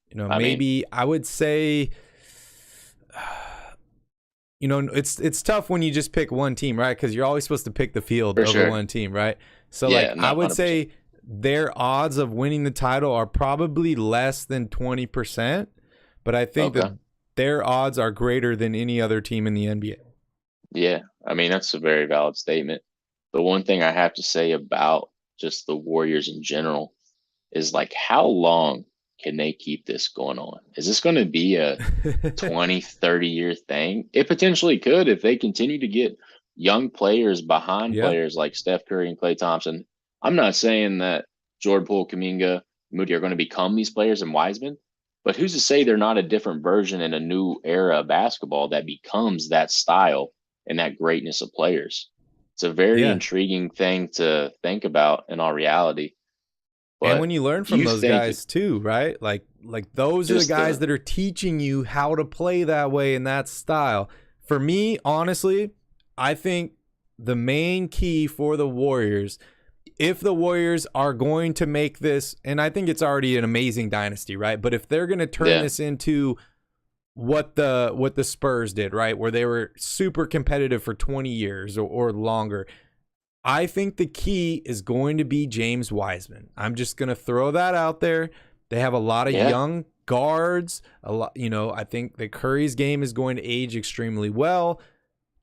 I would say, it's tough when you just pick one team, right? Because you're always supposed to pick the field For over sure. one team, right? So, Yeah, I would 100%. say their odds of winning the title are probably less than 20%. but I think that their odds are greater than any other team in the NBA. Yeah, I mean, that's a very valid statement. The one thing I have to say about just the Warriors in general is like, how long can they keep this going on? Is this going to be a 20, 30-year thing? It potentially could if they continue to get young players behind players like Steph Curry and Klay Thompson. I'm not saying that Jordan Poole, Kuminga, Moody are going to become these players and Wiseman, but who's to say they're not a different version in a new era of basketball that becomes that style and that greatness of players? It's a very intriguing thing to think about in all reality. But and when you learn from those guys too, right? Like those are the guys that are teaching you how to play that way in that style. For me, honestly, I think the main key for the Warriors, if the Warriors are going to make this, and I think it's already an amazing dynasty, right? But if they're going to turn this into what the Spurs did, right, where they were super competitive for 20 years or longer, I think the key is going to be James Wiseman. I'm just going to throw that out there. They have a lot of young guards. I think that Curry's game is going to age extremely well.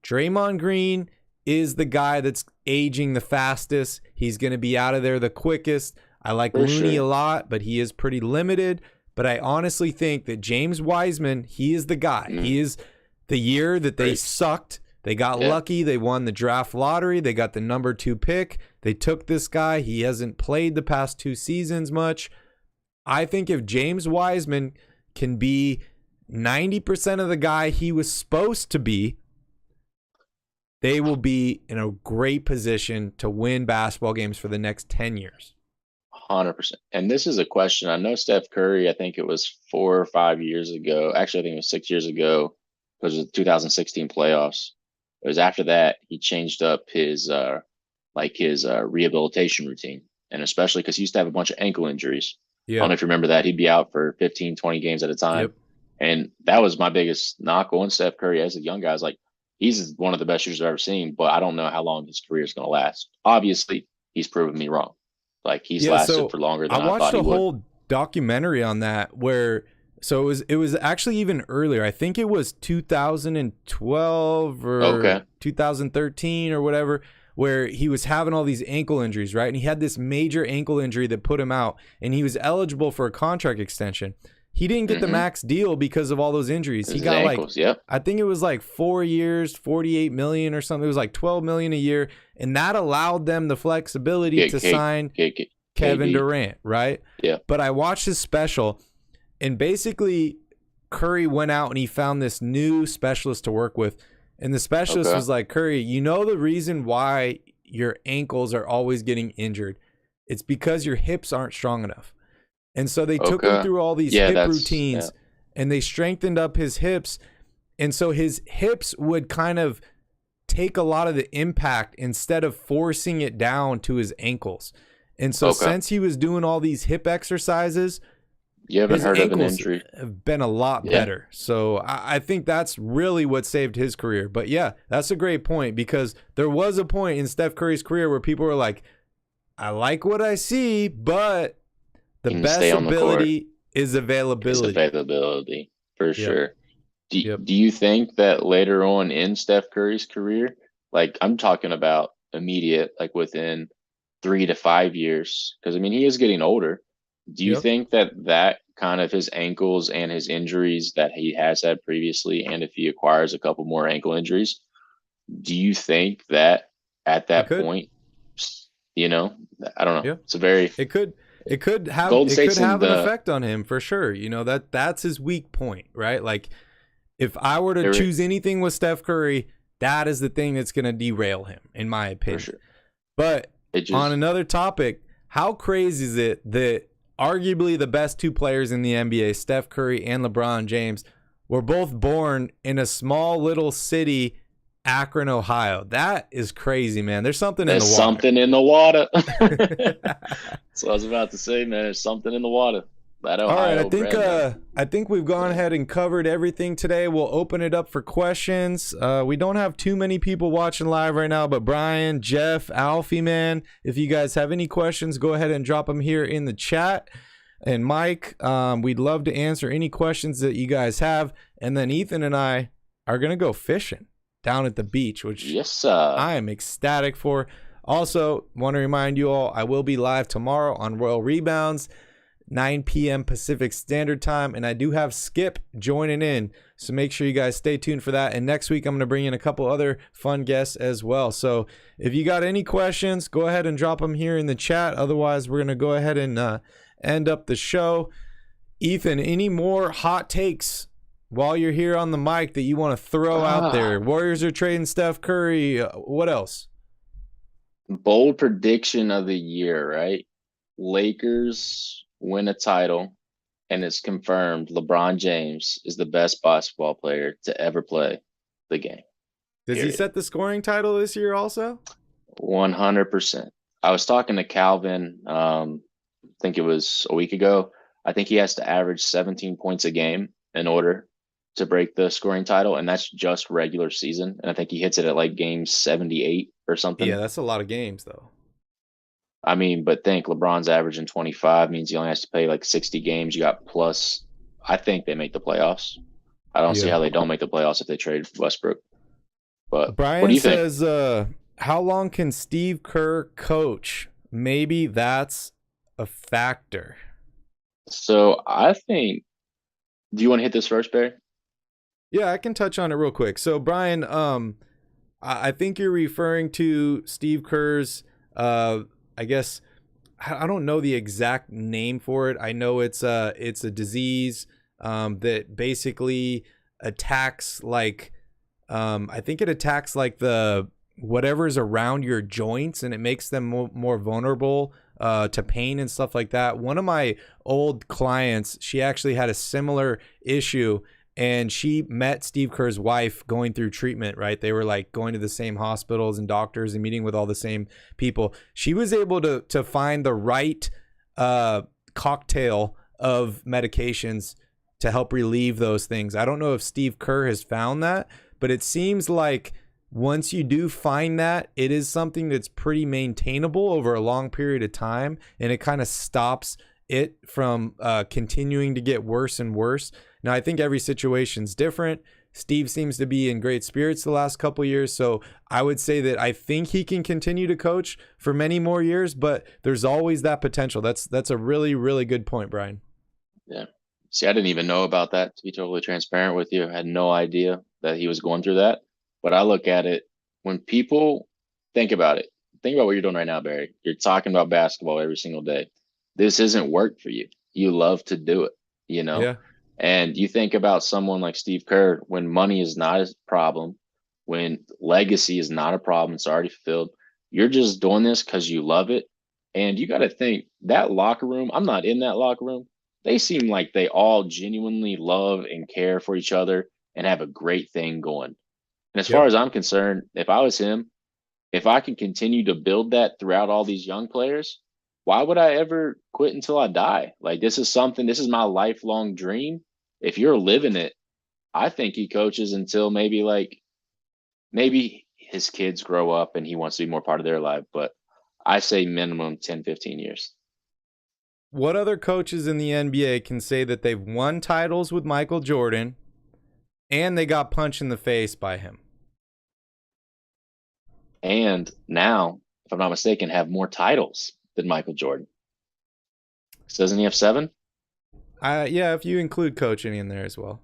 Draymond Green is the guy that's aging the fastest. He's going to be out of there the quickest. I like Looney a lot, but he is pretty limited. But I honestly think that James Wiseman, he is the guy. He is the year that they sucked. They got lucky. They won the draft lottery. They got the number 2 pick. They took this guy. He hasn't played the past 2 seasons much. I think if James Wiseman can be 90% of the guy he was supposed to be, they will be in a great position to win basketball games for the next 10 years. 100%. And this is a question. I know Steph Curry, I think it was 4 or 5 years ago. Actually, I think it was 6 years ago because of the 2016 playoffs. It was after that he changed up his rehabilitation routine. And especially because he used to have a bunch of ankle injuries. I don't know if you remember that. He'd be out for 15, 20 games at a time. And that was my biggest knock on Steph Curry as a young guy. I was like, he's one of the best shooters I've ever seen, but I don't know how long his career is going to last. Obviously, he's proven me wrong. Like, he's lasted for longer than I thought he would. I watched a whole documentary on that where it was actually even earlier. I think it was 2012 or 2013 or whatever, where he was having all these ankle injuries, right? And he had this major ankle injury that put him out, and he was eligible for a contract extension. He didn't get the max deal because of all those injuries. He got ankles, I think it was like 4 years, $48 million or something. It was like $12 million a year. And that allowed them the flexibility to sign Kevin Durant, right? Yeah. But I watched his special, and basically Curry went out and he found this new specialist to work with. And the specialist was like, Curry, you know the reason why your ankles are always getting injured? It's because your hips aren't strong enough. And so they took him through all these hip routines and they strengthened up his hips. And so his hips would kind of take a lot of the impact instead of forcing it down to his ankles. And so since he was doing all these hip exercises, you haven't heard of an injury. Have been a lot better. So I think that's really what saved his career. But yeah, that's a great point, because there was a point in Steph Curry's career where people were like, I like what I see, but the best ability is availability. It's availability, for sure. Do you think that later on in Steph Curry's career, like I'm talking about immediate, like within 3 to 5 years, because I mean, he is getting older. Do you think that kind of his ankles and his injuries that he has had previously, and if he acquires a couple more ankle injuries, do you think that at that point, I don't know. Yeah. It's a very It could have an effect on him for sure. That's his weak point, right? Like, if I were to choose anything with Steph Curry, that is the thing that's going to derail him, in my opinion. For sure. But on another topic, how crazy is it that arguably the best 2 players in the NBA, Steph Curry and LeBron James, were both born in a small little city, Akron, Ohio? That is crazy, man. There's something in the water. There's something in the water. That's what I was about to say, man. There's something in the water. All right, I think we've gone ahead and covered everything today. We'll open it up for questions. We don't have too many people watching live right now, but Brian, Jeff, Alfie, man, if you guys have any questions, go ahead and drop them here in the chat. and Mike. We'd love to answer any questions that you guys have. And then Ethan and I are going to go fishing down at the beach, which Yes, sir. I am ecstatic for. Also, want to remind you all, I will be live tomorrow on Royal Rebounds, 9 p.m. Pacific Standard Time, and I do have Skip joining in, so make sure you guys stay tuned for that. And next week, I'm going to bring in a couple other fun guests as well. So if you got any questions, go ahead and drop them here in the chat. Otherwise, we're going to go ahead and end up the show. Ethan, any more hot takes while you're here on the mic that you want to throw out there? Warriors are trading Steph Curry. What else? Bold prediction of the year, right? Lakers win a title, and it's confirmed LeBron James is the best basketball player to ever play the game. Does he set the scoring title this year also? 100%. I was talking to Calvin, I think it was a week ago. I think he has to average 17 points a game in order to break the scoring title, and that's just regular season. And I think he hits it at like game 78 or something. Yeah, that's a lot of games, though. I mean, but think LeBron's averaging 25 means he only has to play like 60 games. You got plus. I think they make the playoffs. I don't see how they don't make the playoffs if they trade Westbrook. But Brian what do you says, how long can Steve Kerr coach? Maybe that's a factor. So I think. Do you want to hit this first, Barry? Yeah, I can touch on it real quick. So Brian, I think you're referring to Steve Kerr's. I guess I don't know the exact name for it. I know it's a disease that basically attacks like I think it attacks like the whatever's around your joints, and it makes them more vulnerable to pain and stuff like that. One of my old clients, she actually had a similar issue, and she met Steve Kerr's wife going through treatment, right? They were like going to the same hospitals and doctors and meeting with all the same people. She was able to find the right cocktail of medications to help relieve those things. I don't know if Steve Kerr has found that, but it seems like once you do find that, it is something that's pretty maintainable over a long period of time, and it kind of stops it from continuing to get worse and worse. Now, I think every situation's different. Steve seems to be in great spirits the last couple of years, so I would say that I think he can continue to coach for many more years, but there's always that potential. That's a really, really good point, Brian. Yeah. See, I didn't even know about that, to be totally transparent with you. I had no idea that he was going through that. But I look at it, when people think about it, think about what you're doing right now, Barry. You're talking about basketball every single day. This isn't work for you. You love to do it, you know? Yeah. And you think about someone like Steve Kerr, when money is not a problem, when legacy is not a problem, it's already fulfilled. You're just doing this because you love it. And you got to think that locker room, I'm not in that locker room. They seem like they all genuinely love and care for each other and have a great thing going. And as far as I'm concerned, if I was him, if I can continue to build that throughout all these young players, why would I ever quit until I die? Like, this is my lifelong dream. If you're living it, I think he coaches until maybe his kids grow up and he wants to be more part of their life. But I say minimum 10, 15 years. What other coaches in the NBA can say that they've won titles with Michael Jordan and they got punched in the face by him? And now, if I'm not mistaken, have more titles than Michael Jordan. Doesn't he have 7? Yeah, if you include coaching in there as well.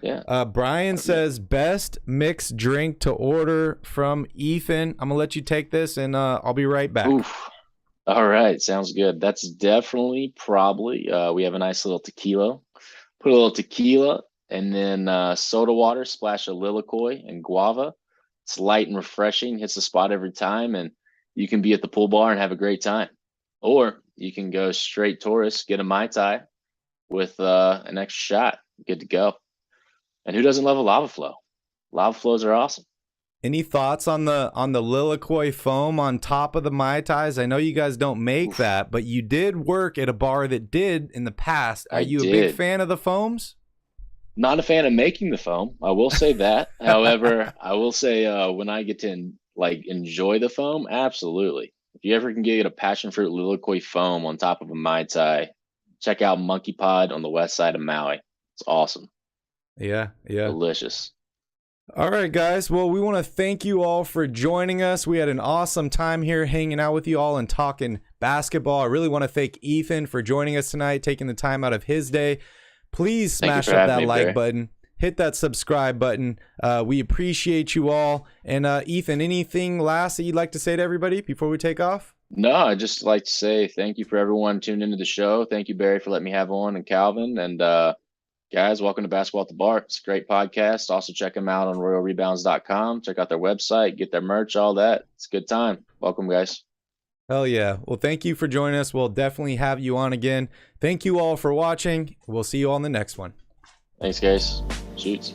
Yeah. Brian says best mixed drink to order from Ethan. I'm gonna let you take this, and I'll be right back. Oof. All right, sounds good. That's definitely probably we have a nice little tequila. Put a little tequila and then soda water, splash of Lilikoi and guava. It's light and refreshing, hits the spot every time, and you can be at the pool bar and have a great time. Or you can go straight tourist, get a Mai Tai with an extra shot. Good to go. And who doesn't love a lava flow? Lava flows are awesome. Any thoughts on the Lilikoi foam on top of the Mai Tais? I know you guys don't make that, but you did work at a bar that did in the past. Are you a big fan of the foams? Not a fan of making the foam. I will say that. However, I will say when I get to enjoy the foam, absolutely. If you ever can get a passion fruit Lilikoi foam on top of a Mai Tai, check out Monkey Pod on the west side of Maui. It's awesome. Yeah. Delicious. All right, guys. Well, we want to thank you all for joining us. We had an awesome time here hanging out with you all and talking basketball. I really want to thank Ethan for joining us tonight, taking the time out of his day. Please smash up that like button. Hit that subscribe button. We appreciate you all. And Ethan, anything last that you'd like to say to everybody before we take off? No, I'd just like to say thank you for everyone tuned into the show. Thank you, Barry, for letting me have on, and Calvin. And guys, welcome to Basketball at the Bar. It's a great podcast. Also, check them out on RoyalRebounds.com. Check out their website, get their merch, all that. It's a good time. Welcome, guys. Hell yeah. Well, thank you for joining us. We'll definitely have you on again. Thank you all for watching. We'll see you on the next one. Thanks, guys. Shoots.